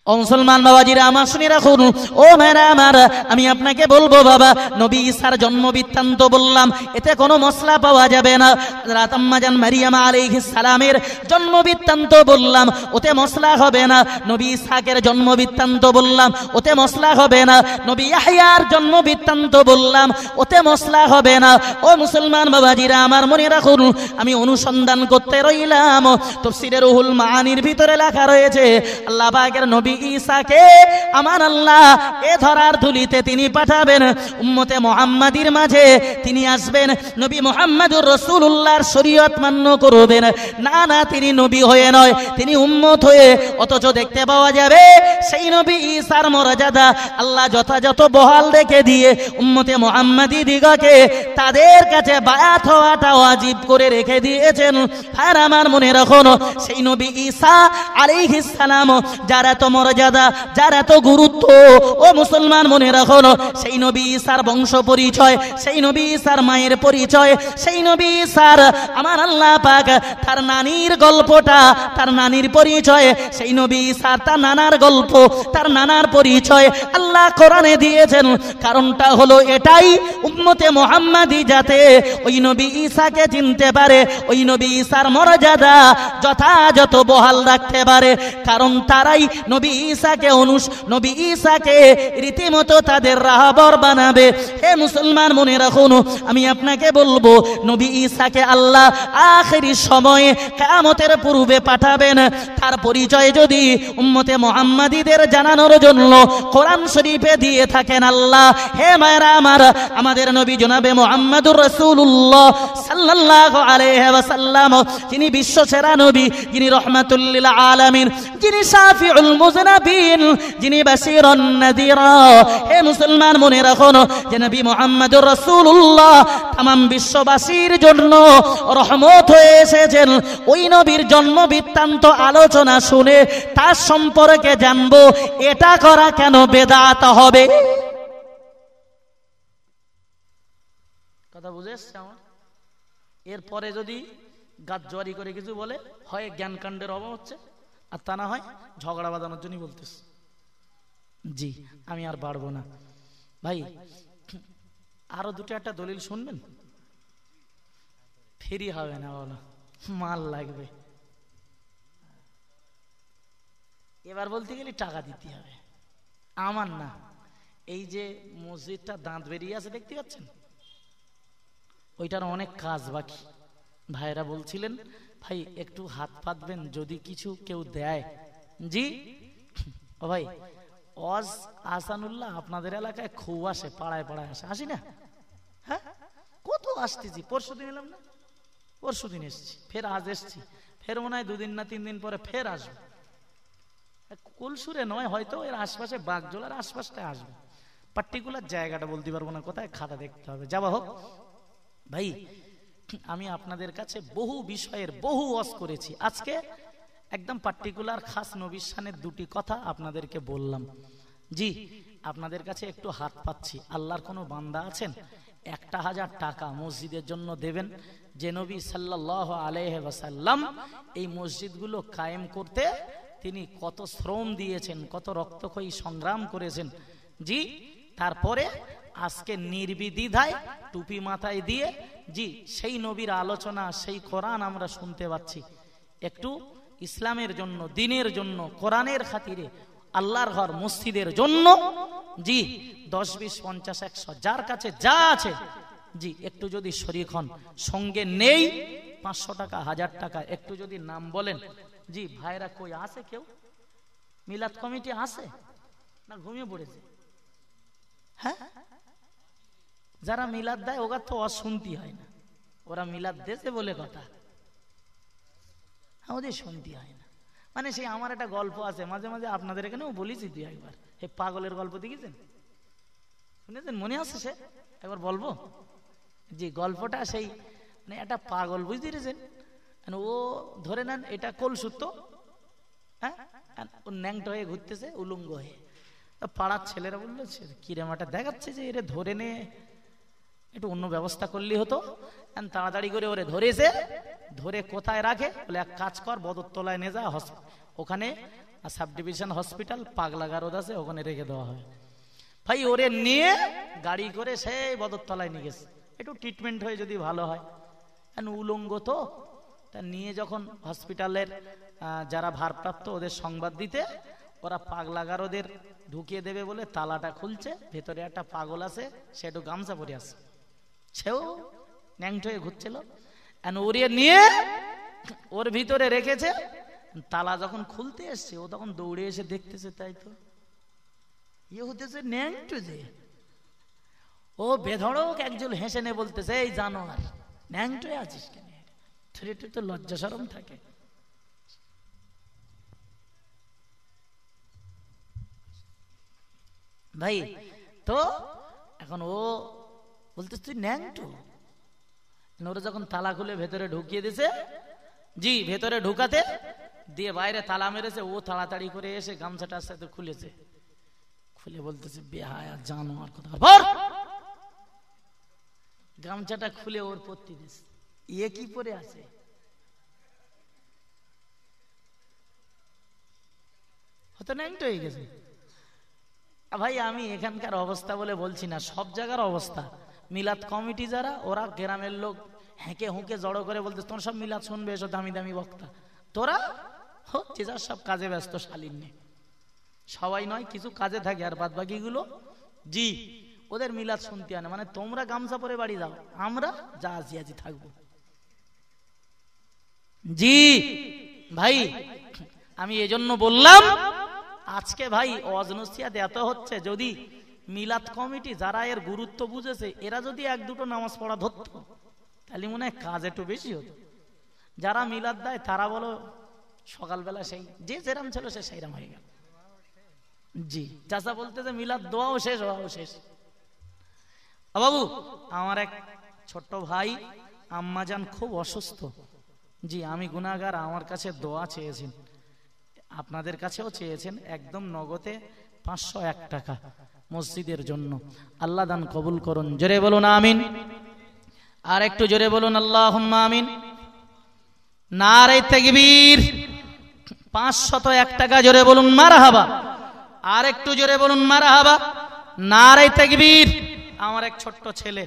ও মুসলমান বাবাজিরা আমার শুনে রাখুন, ও মেরা আমার, আমি আপনাকে বলবো বাবা, নবী ঈসার জন্ম বৃত্তান্ত বললাম, এতে কোনো মশলা পাওয়া যাবে না। হযরত আম্মা জান মারিয়াম আলাইহিস সালামের জন্ম বৃত্তান্ত বললাম, ওতে মশলা হবে না। নবী ইসহাকের জন্ম বৃত্তান্ত বললাম, ওতে মশলা হবে না। নবী ইয়াহইয়ার জন্ম বৃত্তান্ত বললাম, ওতে মশলা হবে না। ও মুসলমান বাবাজিরা আমার মনে রাখুন, আমি অনুসন্ধান করতে রইলাম, তাফসীরে রুহুল মাআনির ভিতরে লেখা রয়েছে, আল্লাহ পাকের নবী ঈসাকে আমার আল্লাহ এ ধরার ধুলিতে তিনি পাঠাবেন, উম্মতে মুহাম্মাদির মাঝে তিনি আসবেন, নবী মুহাম্মদুর রাসূলুল্লাহর শরীয়ত মান্য করবেন। না না, তিনি নবী হয়ে নয়, তিনি উম্মত হয়ে। অথচ দেখতে পাওয়া যাবে সেই নবী ঈসার মর্যাদা আল্লাহ যথাযথ বহাল রেখে দিয়ে উম্মতে মুহাম্মাদি দিগকে তাদের কাছে বায়াত হওয়াটা ওয়াজিব করে রেখে দিয়েছেন। আর আমার মনে রাখুন, সেই নবী ঈসা আলাইহিস সালাম যারা তোমার মর্যাদা, যার এত গুরুত্ব, ও মুসলমান মনে রাখুন, সেই নবী ঈসার বংশ পরিচয়, সেই নবী ঈসার মায়ের পরিচয়, সেই নবী ঈসার আমার আল্লাহ পাক তার নানির গল্পটা, তার নানির পরিচয়, সেই নবী ঈসার তার নানার গল্প, তার নানার পরিচয় আল্লাহ কোরআনে দিয়েছেন। কারণটা হলো এটাই, উম্মতে মুহাম্মাদি যাতে ওই নবী ঈসাকে চিনতে পারে, ওই নবী ঈসার মর্যাদা যথাযথ বহাল রাখতে পারে। কারণ তারাই নবী ঈসাকে রীতিমতো তাদের রাহবর বানাবে। হে মুসলমান মনে রাখুন, আমি আপনাকে বলবো, নবী ঈসাকে আল্লাহ আখেরি সময়ে কিয়ামতের পূর্বে পাঠাবেন। তার পরিচয় যদি উম্মতে মুহাম্মাদীদের জানানোর জন্য কোরআন শরীফে দিয়ে থাকেন আল্লাহ, হে মায়েরা আমার, আমাদের নবী জনাবে মুহাম্মদুর রাসূলুল্লাহ সাল্লাল্লাহু আলাইহি ওয়াসাল্লাম, যিনি বিশ্ব সেরা নবী, যিনি রহমাতুল লিল আলামিন, যিনি শাফিউল মুযনাবিন, যিনি বাশীরুন নাযীরা। হে মুসলমান মনে রাখুন যে নবী মুহাম্মদুর রাসূলুল্লাহ तमाम বিশ্ববাসীর জন্য রহমত হয়ে এসেছেন। ওই নবীর জন্ম বৃত্তান্ত আলোচনা শুনে তার সম্পর্কে জানবো, এটা করা কেন বেদাত হবে? কথা বুঝে এসছে আমার? এরপরে যদি গাজ্জোয়ারি করে কিছু বলে, হয় জ্ঞান কাণ্ডের অভাব হচ্ছে, আর তা না হয় ঝগড়া বাঁধানোর জন্যই বলতেছে। জি, আমি আর বাড়বো না ভাই। আরো দুটো একটা দলিল শুনবেন? ফ্রি হবে না, বলো মাল লাগবে। এবার বলতে গেলে টাকা দিতে হবে। আমার না, এই যে মসজিদটা দাঁত বেরিয়ে আছে দেখতে পাচ্ছেন, ওইটার অনেক কাজ বাকি। ভাইরা বলছিলেন, ভাই একটু হাত পাতবেন যদি কিছু কেউ দেয়। জি ও ভাই, ওয়াজ আহসানুল্লাহ আপনাদের এলাকায় খুব আসে, পাড়ায় পাড়ায় আসে, আসি না? হ্যাঁ, কত আসতেছি। পরশুদিন এলাম না, পরশুদিন এসছি, ফের আজ এসছি, ফের মনে হয় 2 দিন না 3 দিন পরে ফের আসবো। কুলসুরে নয়, হয়তো এর আশপাশে বাগজোলার আশপাশটায় আসবো। পার্টিকুলার জায়গাটা বলতে পারবো না কোথায়, খাতা দেখতে হবে। যাওয়া হোক ভাই, আমি আপনাদের কাছে বহু বিষয়ের বহু ওয়াজ করেছি। আজকে একদম পার্টিকুলার খাস নবীর শানের 2টি কথা আপনাদেরকে বললাম। জি, আপনাদের কাছে একটু হাত পাচ্ছি। আল্লাহর কোনো বান্দা আছেন 1000 টাকা মসজিদের জন্য দেবেন? যে নবী সাল্লাল্লাহু আলাইহি ওয়াসাল্লাম এই মসজিদগুলো কায়েম করতে তিনি কত শ্রম দিয়েছেন, কত রক্তক্ষয়ী সংগ্রাম করেছেন। জি, তারপরে আজকে নির্বিদ্বিধায় টুপি মাথায় দিয়ে জি সেই নবীর আলোচনা, সেই কোরআন আমরা শুনতে পাচ্ছি। একটু ইসলামের জন্য, দিনের জন্য, কোরআনের খাতিরে, আল্লাহর ঘর মসজিদের জন্য জি 10, 20, 50, 100 যার কাছে যা আছে জি একটু যদি শরীক হন, সঙ্গে নেই 500 টাকা, 1000 টাকা, একটু যদি নাম বলেন। জি ভাইরা কই আছে? কেউ মিলাদ কমিটি আছে না ঘুমিয়ে পড়েছে? হ্যাঁ, যারা মিলাদ দেয় ওরা তো অশুনতি হয় না, ওরা মিলাদ দেশে বলে কথা, ওদের শুনতি হয় না। মানে সেই আমার একটা গল্প আছে, মাঝে মাঝে আপনাদের এখানেও বলেছি 2-1 বার। এই পাগলের গল্প দেখেছেন, শুনেছেন? মনে আছে সে? একবার বলবো। জি, গল্পটা সেই মানে একটা পাগল, বুঝতে পেরেছেন? ও ধরে নেন এটা কলসুত্ত, হ্যাঁ, ও ন্যাংটা হয়ে ঘুরতেছে উলঙ্গ হয়ে। পাড়ার ছেলেরা বললো, কিরেমাটা দেখাচ্ছে যে এরে ধরে নে, একটু অন্য ব্যবস্থা করলেই হতো। তাড়াতাড়ি করে ওরে ধরেছে, ধরে কোথায় রাখে? বলে এক কাজ কর, বদরতলায় নিয়ে যা, ওখানে সাব ডিভিশন হসপিটাল পাগলাগারদ আছে, ওখানে রেখে দেওয়া হবে। ভাই ওরে নিয়ে গাড়ি করে সেই বদরতলায় নিয়ে গেছে, একটু ট্রিটমেন্ট হয়ে যদি ভালো হয়। উলঙ্গ তো, তা নিয়ে যখন হসপিটালের যারা ভারপ্রাপ্ত ওদের সংবাদ দিতে, ওরা পাগলাগারদের ঢুকিয়ে দেবে বলে তালাটা খুলছে, ভেতরে একটা পাগল আছে, সে একটু গামছা পরে আছে, সেও ন্যাংট হয়ে ঘুরছিল। ওরে নিয়ে ওর ভিতরে রেখেছে। তালা যখন খুলতে এসছে, ও তখন দৌড়ে এসে দেখতেছে, তাই তো ইয়ে হতেছে ন্যাংট যে। ও বেধড়ক একজন হেসে নে বলতেছে, এই জানোয়ার ন্যাংট হয়ে আছিস কেন? ছেলেটা তো লজ্জা শরম থাকে। ভাই তো এখন ও বলতে তুই ন্যাংটো। ওরা যখন তালা খুলে ভেতরে ঢুকিয়ে দিছে, জি ভেতরে ঢুকাতে দিয়ে বাইরে তালা মেরেছে, ও তাড়াতাড়ি করে এসে গামছাটার সাথে খুলেছে, খুলে বলতেছে বেহায়া জানোয়ার কথা, গামছাটা খুলে ওর পত্তি দিয়েছে, ইয়ে কি পরে আছে? হয়তো ন্যাংটো হয়ে গেছে। ভাই আমি এখানকার অবস্থা বলে বলছি না, সব জায়গার অবস্থা। মিলাদ কমিটি যারা, ওরা গ্রামের লোক হেঁকে হুঁকে জড়ো করে বলতে তোর সব মিলাদ শুনবে, এসব দামি দামি বক্তা, তোরা হচ্ছে যার সব কাজে ব্যস্ত, শালীন নেই, সবাই নয়, কিছু কাজে থাকে, আর বাদ বাকি গুলো জি ওদের মিলাদ শুনতে আনে। মানে তোমরা গামছা পরে বাড়ি যাও, আমরা যা আজি থাকবো। জি ভাই আমি এজন্য বললাম আজকে ভাই ওয়াজ-নসিহত এত হচ্ছে, যদি মিলাদ কমিটি যারা এর গুরুত্ব বুঝেছে, এরা যদি এক দুটো নামাজ পড়া ধরত, তাহলে মনে হয় কাজ একটু বেশি হতো। যারা মিলাদ দেয় তারা বলো সকালবেলা সেই যে যেরাম ছিল সে সেইরাম হয়ে গেল। জি চাচা বলতে যে মিলাদ দোয়াও শেষ, হওয়াও শেষ। বাবু আমার এক ছোট্ট ভাই আম্মাজান খুব অসুস্থ, জি আমি গুনাহগার, আমার কাছে দোয়া চেয়েছেন, আপনাদের কাছেও চেয়েছেন, একদম নগদে 501 টাকা মসজিদের জন্য। আল্লাহ দান কবুল করুন, জোরে বলুন আমিন। আর একটু জোরে বলুন আল্লাহুম্মা আমিন। নারে তাকবীর। 501 টাকা, জোরে বলুন মারহাবা। আর একটু জোরে বলুন মারহাবা। নারে তাকবীর। আমার এক ছোট্ট ছেলে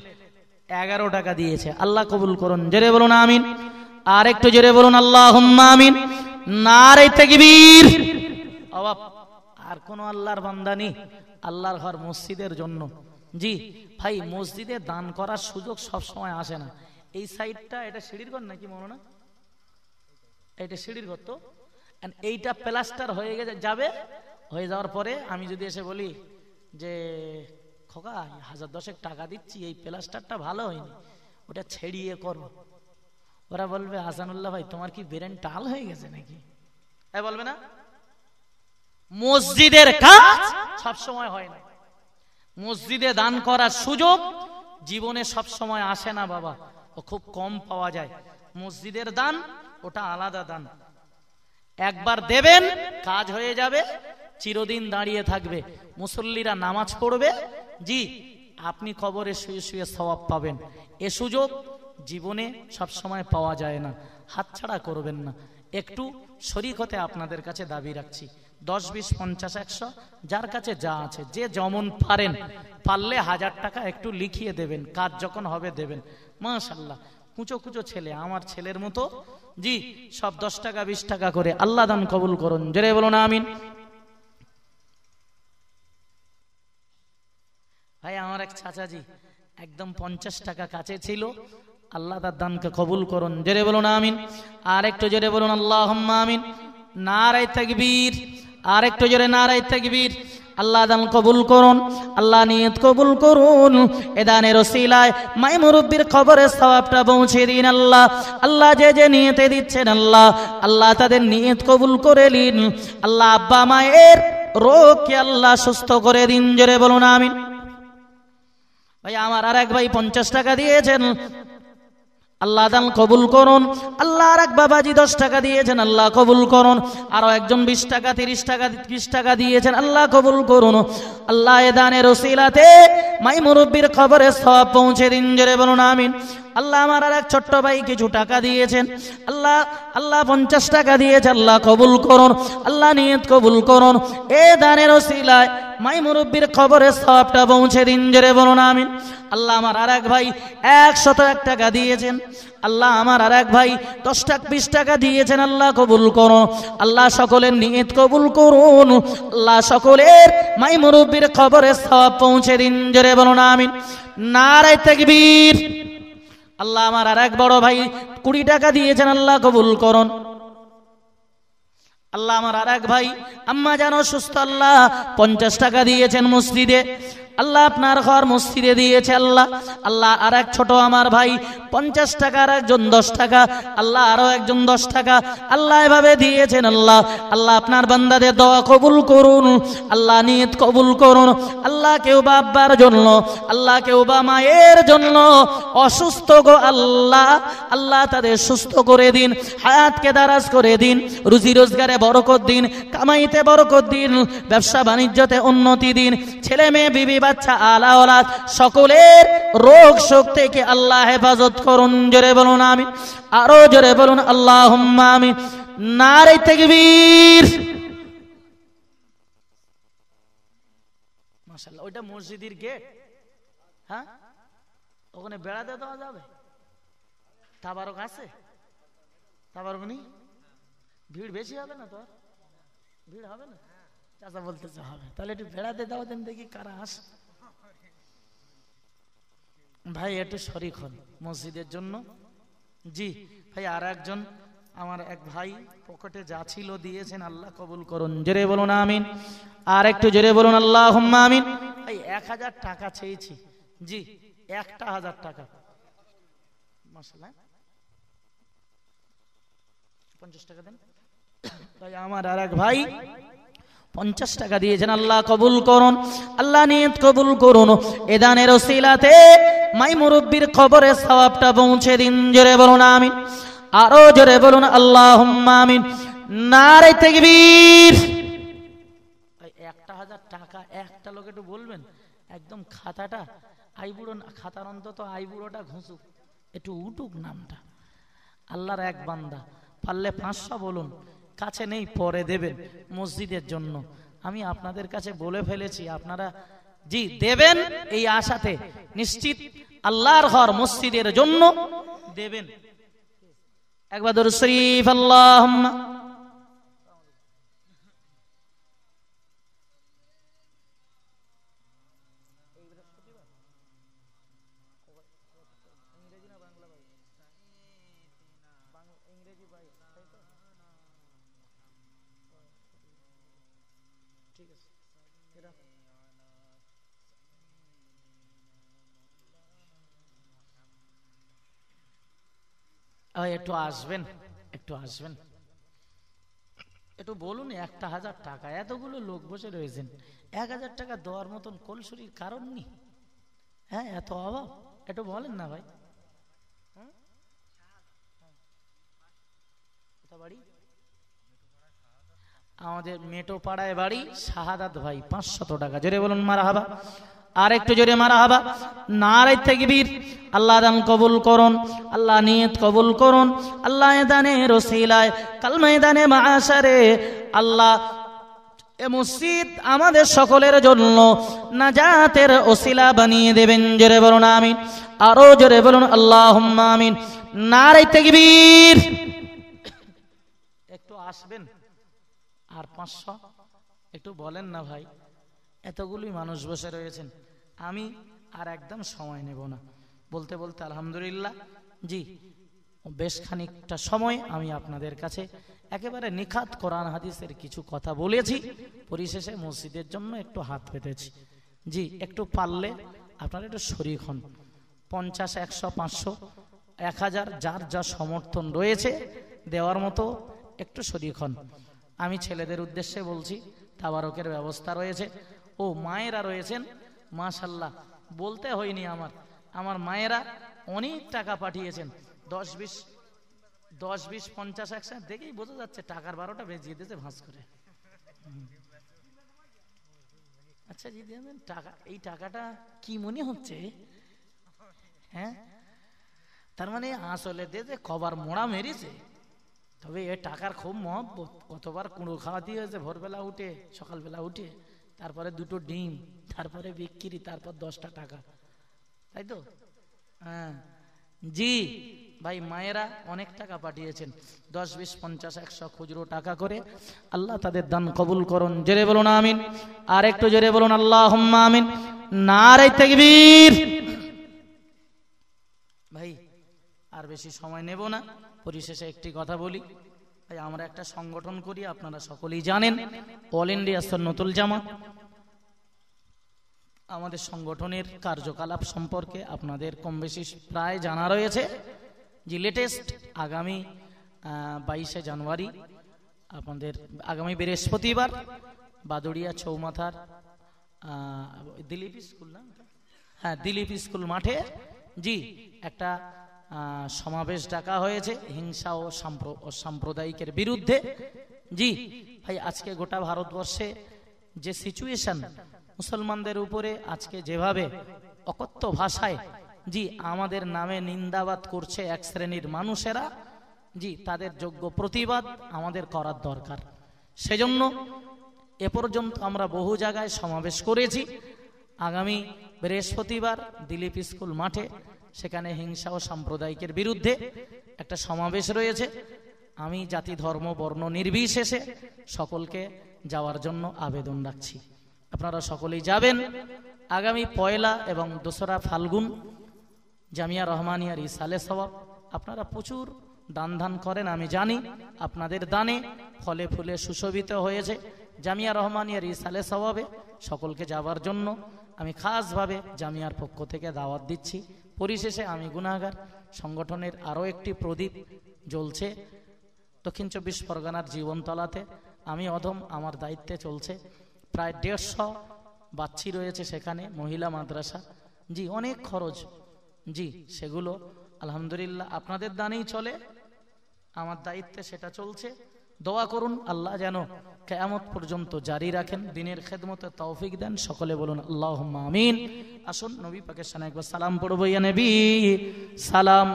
11 টাকা দিয়েছে, আল্লাহ কবুল করুন, জোরে বলুন আমিন। আর একটু জোরে বলুন আল্লাহুম্মা আমিন। নারে তাকবীর। অবাব আর কোন আল্লাহর বান্দা নেই আল্লাহর ঘর মসজিদের জন্য। জি ভাই মসজিদে দান করার সুযোগ সব সময় আসে না। এই সাইডটা এটা সিঁড়ির ঘর নাকি মনে না, এটা সিঁড়ির ঘর তো, এইটা প্লাস্টার হয়ে গেছে, যাবে হয়ে যাওয়ার পরে আমি যদি এসে বলি যে খোকা 1010 টাকা দিচ্ছি, এই প্লাস্টারটা ভালো হয়নি, ওটা ছেড়িয়ে করো, ওরা বলবে হাসানুল্লাহ ভাই তোমার কি ব্রেন টাল হয়ে গেছে নাকি? বলবে না? মসজিদের কাজ সব সময় হয় না, মসজিদে দান করার সুযোগ জীবনে সব সময় আসে না বাবা, ও খুব কম পাওয়া যায়। মসজিদের দান ওটা আলাদা দান, একবার দেবেন কাজ হয়ে যাবে, চিরদিন দাঁড়িয়ে থাকবে, মুসল্লিরা নামাজ পড়বে, জি আপনি কবরে শুয়ে শুয়ে সওয়াব পাবেন। এ সুযোগ জীবনে সব সময় পাওয়া যায় না, হাতছাড়া করবেন না। একটু শরীক হতে আপনাদের কাছে দাবি রাখছি, 10, 20, 50, 100 যার কাছে যা আছে, যে যেমন পারেন, পারলে 1000 টাকা একটু লিখিয়ে দেবেন, কাজ যখন হবে দেবেন। মাশাআল্লাহ কুচো কুচো ছেলে, আমার ছেলের মতো, জি সব 10 টাকা 20 টাকা করে, আল্লাহ দান কবুল করুন, জোরে বলুন আমিন। ভাই আমার এক চাচাজি একদম 50 টাকা কাছে ছিল, আল্লাহ তার দানকে কবুল করুন, জোরে বলুন আমিন। আর একটু জোরে বলুন আল্লাহুম্মা আমিন। নারে তাকবীর। আর একটু জোরে নারে তাকবীর। আল্লাহ দান কবুল করুন, আল্লাহ নিয়ত কবুল করুন, এ দানের ওসিলায় মাই মুরব্বির কবরে সওয়াবটা পৌঁছে দিন আল্লাহ। আল্লাহ যে যে নিয়তে দিচ্ছেন আল্লাহ, আল্লাহ তাদের নিয়ত কবুল করে নিন আল্লাহ। আব্বা মায়ের রোগকে আল্লাহ সুস্থ করে দিন, জোরে বলুন আমিন। ভাই আমার আর এক ভাই 50 টাকা দিয়েছেন, আল্লাহ দান কবুল করুন। আল্লাহ আর এক বাবাজি 10 টাকা দিয়েছেন, আল্লাহ কবুল করুন। আরো একজন 20 টাকা 30 টাকা 20 টাকা দিয়েছেন, আল্লাহ কবুল করুন। আল্লাহ এ দানের ওসিলাতে মাই মুরব্বির কবরে সওয়াব পৌঁছে দিন, জোরে বলুন আমিন। আল্লাহ আমার আর এক ছোট্ট ভাই কিছু টাকা দিয়েছেন, আল্লাহ 50 টাকা দিয়েছেন, আল্লাহ কবুল করুন, আল্লাহ নিয়ত কবুল করুন। এ দানের ওসিলায় মাই মুরব্বির কবরে সওয়াবটা পৌঁছে দিন, জোরে বলুন আমিন। আল্লাহ আমার আর এক ভাই 101 টাকা দিয়েছেন, আল্লাহ আমার আর এক ভাই 10 টাকা 20 টাকা দিয়েছেন, আল্লাহ কবুল করুন। আল্লাহ সকলের নিয়ত কবুল করুন, আল্লাহ সকলের মাই মুরব্বির কবরে সওয়াব পৌঁছে দিন, জোরে বলুন আমিন। নারে তাকবীর। আল্লাহ আমার আর এক বড় ভাই 20 টাকা দিয়েছেন, আল্লাহ কবুল করুন। আল্লাহ আমার আর এক ভাই আম্মা জানো সুস্থ, আল্লাহ 50 টাকা দিয়েছেন মসজিদে, আল্লাহ আপনার ঘর মসজিদে দিয়েছে আল্লাহ। আল্লাহ আর এক ছোট আমার ভাই 50 টাকা, আর একজন 10 টাকা, আল্লাহ আরো একজন 10 টাকা আল্লাহ এভাবে দিয়েছেন আল্লাহ। আল্লাহ আপনার বান্দাদের দোয়া কবুল করুন আল্লাহ, নিয়ত কবুল করুন আল্লাহ। কেউ বা আব্বার জন্য, আল্লাহ কেউ বা মায়ের জন্য অসুস্থ গো আল্লাহ, আল্লাহ তাদের সুস্থ করে দিন, হায়াতকে দারাজ করে দিন, রুজি রোজগারে বরকত দিন, কামাইতে বরকত দিন, ব্যবসা বাণিজ্যতে উন্নতি দিন, ছেলে মেয়ে বিবি বাচ্চা আলা ওলাদ সকলের রোগ শোক থেকে আল্লাহ হেফাজত করুন। জোরে বলুন আমিন, আরো জোরে বলুন আল্লাহুম্মা আমিন। নারে তাকবীর। মাশাআল্লাহ, ওইটা মসজিদের গেট। হ্যাঁ, ওখানে বেড়াতে দেওয়া যাবে? তাবারক আছে? তাবারক নেই? ভিড় বেশি হবে না? তো ভিড় হবে না? চাচা বলতেছে হবে, তাহলে একটু বেড়াতে দাও দেন, দেখি কারা আসে। ভাই একটু শরীক হন মসজিদের জন্য। জি ভাই, আর একজন আমার এক ভাই পকেটে যা ছিল দিয়েছেন, আল্লাহ কবুল করুন। জোরে বলুন আমিন, আর একটু জোরে বলুন আল্লাহুম্মা আমিন। এই 1000 টাকা চেয়েছি। জি, 1000 টাকা। মাশাআল্লাহ, 50 টাকা দেন ভাই। আমার আর এক ভাই 50 টাকা দিয়েছেন, আল্লাহ কবুল করুন, আল্লাহ নিয়ত কবুল করুন। এ দানের ওসিলাতে মাই মুরব্বির কবরে সওয়াবটা পৌঁছে দিন। জোরে বলুন আমিন, আরো জোরে বলুন আল্লাহুম্মা আমিন। নারে তাকবীর। 1000 টাকা একটা লোক একটু বলবেন, একদম খাতাটা আইবুড়ো, খাতার অন্তত আইবুড়োটা ঘুষুক, একটু উঠুক নামটা। আল্লাহর এক বান্দা, পারলে 500 বলুন, কাছে নেই পরে দেবেন মসজিদের জন্য। আমি আপনাদের কাছে বলে ফেলেছি, আপনারা জি দেবেন এই আশাতে, নিশ্চিত আল্লাহর ঘর মসজিদের জন্য দেবেন। একবার দরুদ শরীফ আল্লাহুম্মা। একটু আসবেন, একটু আসবেন, একটু বলুন। 1000 টাকা, এতগুলো লোক বসে রয়েছেন, 1000 টাকা দেওয়ার মতন কলসুরির কারণ নেই। হ্যাঁ, এত অভাব, একটু বলেন না ভাই। বাড়ি আমাদের মেটোপাড়ায় বাড়ি, শাহাদাত ভাই 500 টাকা। জোরে বলুন মারহাবা, আর একটু জোরে মারহাবা। নারে তাকবীর। আল্লাহ দান কবুল করুন, আল্লাহ নিয়ত কবুল করুন, আল্লাহ দানের ওসিলায় কাল ময়দানে মাশারে আল্লাহ এ মসজিদ আমাদের সকলের জন্য নাজাতের ওসিলা বানিয়ে দেবেন। জোরে বলুন আমিন, আরো জোরে বলুন আল্লাহুম্মা আমিন। নারে তাকবীর। একটু আসবেন, আর 500 একটু বলেন না ভাই, এতগুলোই মানুষ বসে রয়েছেন। আমি আর একদম সময় নেব না, বলতে বলতে আলহামদুলিল্লাহ জি বেশ খানিকটা সময় আমি আপনাদের কাছে একেবারে নিখাত কোরআন হাদিসের কিছু কথা বলেছি। পরিশেষে মসজিদের জন্য একটু হাত পেতেছি। জি, একটু পারলে আপনারা একটু শরীক হন। 50, 100, 500, 1000 যার যা সমর্থন রয়েছে দেওয়ার মতো একটু শরীক হন। আমি ছেলেদের উদ্দেশ্যে বলছি, তাবারকের ব্যবস্থা রয়েছে। ও মায়েরা রয়েছেন, মাশাআল্লাহ বলতে হয়নি, আমার মায়েরা অনেক টাকা পাঠিয়েছেন। 10, 20, 50, 100 দেখেই বোঝা যাচ্ছে টাকার 12টা বেজিয়ে দিয়েছে ভাঁজ করে। আচ্ছা জি দেবেন টাকা, এই টাকাটা কি মনে হচ্ছে? হ্যাঁ, তার মানে আসলে যে কবার মোড়া মেরেছে। তবে এ টাকার খুব মহব্বত। কতবার কুঁড়ো খাওয়াতে হয়েছে, ভোরবেলা উঠে, সকালবেলা উঠে, তারপরে 2টো ডিম, তারপরে বিক্রি, তারপর 10টা টাকা, তাই তো? হ্যাঁ জি ভাই, মায়েরা অনেক টাকা পাঠিয়েছেন, 10, 20, 50, 100 খুচরো টাকা করে। আল্লাহ তাদের দান কবুল করুন। জোরে বলুন আমিন, আর একটু জোরে বলুন আল্লাহুম্মা আমিন। নারে তাকবীর। ভাই আর বেশি সময় নেব না, পরিশেষে একটি কথা বলি। ভাই আমরা একটা সংগঠন করি, আপনারা সকলেই জানেন, অল ইন্ডিয়া সুন্নাতুল জামাত। আমাদের সংগঠনের কার্যকলাপ সম্পর্কে আপনাদের কম বেশি প্রায় জানা রয়েছে। যে লেটেস্ট আগামী 22শে জানুয়ারি আপনাদের আগামী বৃহস্পতিবার বাদুড়িয়া চৌমাথার দিলীপ স্কুল না, হ্যাঁ দিলীপ স্কুল মাঠে জি একটা সমাবেশ ডাকা হয়েছে হিংসা ও সাম্প্রদায়িকের বিরুদ্ধে। জি ভাই, আজকে গোটা ভারতবর্ষে যে সিচুয়েশন মুসলমানদের উপরে আজকে যেভাবে অকথ্য ভাষায় জি আমাদের নামে নিন্দাবাদ করছে এক শ্রেণীর মানুষেরা, জি তাদের যোগ্য প্রতিবাদ আমাদের করার দরকার। সেজন্য এ পর্যন্ত আমরা বহু জায়গায় সমাবেশ করেছি। আগামী বৃহস্পতিবার দিলীপ স্কুল মাঠে সেখানে হিংসা ও সাম্প্রদায়িকের বিরুদ্ধে একটা সমাবেশ রয়েছে। আমি জাতি ধর্ম বর্ণ নির্বিশেষে সকলকে যাওয়ার জন্য আবেদন রাখছি। আপনারা সকলেই যাবেন। আগামী 1 এবং 2 ফাল্গুন জামিয়া রহমানিয়ার ইসালে সওয়াব। আপনারা প্রচুর দান ধান করেন, আমি জানি আপনাদের দানে ফলে ফুলে সুশোভিত হয়েছে জামিয়া রহমানিয়ার ইসালে সওয়াবে। সকলকে যাওয়ার জন্য আমি খাসভাবে জামিয়ার পক্ষ থেকে দাওয়াত দিচ্ছি। পরিশেষে আমি গুনাহগার সংগঠনের আরও একটি প্রদীপ জ্বলছে দক্ষিণ 24 পরগনার জীবনতলাতে। আমি অধম, আমার দায়িত্বে চলছে। প্রায় 150 বাচ্চি রয়েছে সেখানে, মহিলা মাদ্রাসা। জি অনেক খরচ, জি সেগুলো আলহামদুলিল্লাহ আপনাদের দানেই চলে, আমার দায়িত্বে সেটা চলছে। দোয়া করুন আল্লাহ যেন কিয়ামত পর্যন্ত জারি রাখেন, দিনের খেদমতে তৌফিক দেন। সকলে বলুন আল্লাহুম্মা আমিন। আসুন নবী পাকের শানে একবার সালাম পড়ব। ইয়া নবী সালাম।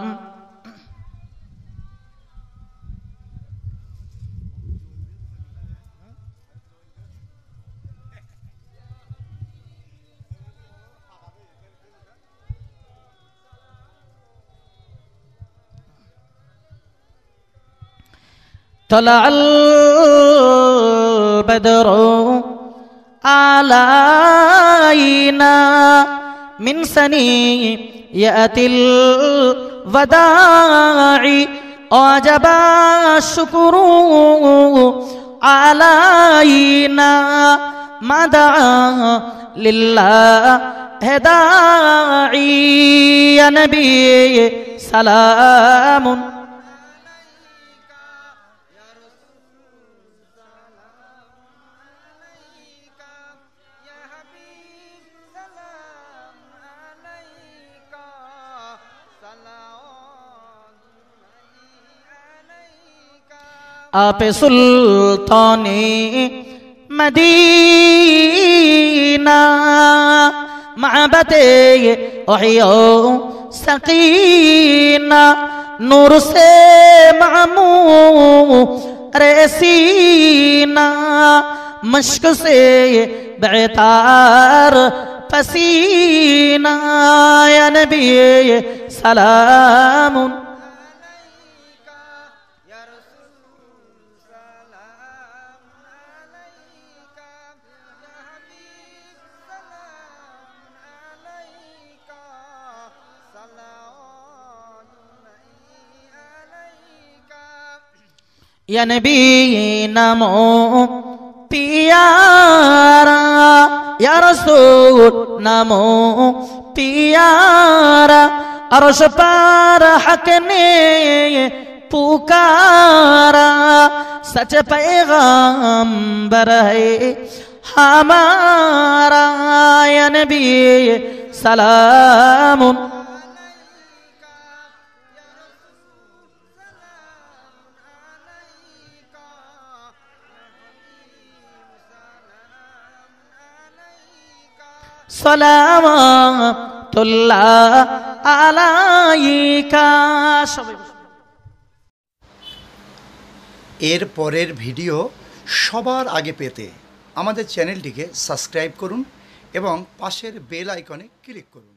طلع البدر علينا من ثنيات الوداع وجب الشكر علينا ما دعا لله داعي يا نبي سلام आप सुल्ताने मदीना महबते ओहियो सकीना नूर से मामूर सीना मश्क से बेतार पसीना या नबी सलाम या नबी नमो पियारा या रसूल नमो पियारा अर्श पर हक ने पुकारा सच पैगंबर है हमारा या नबी सलाम সালামাতুল্লাহ আলাইকা। এর পরের ভিডিও সবার আগে পেতে আমাদের চ্যানেলটিকে সাবস্ক্রাইব করুন এবং পাশের বেল আইকনে ক্লিক করুন।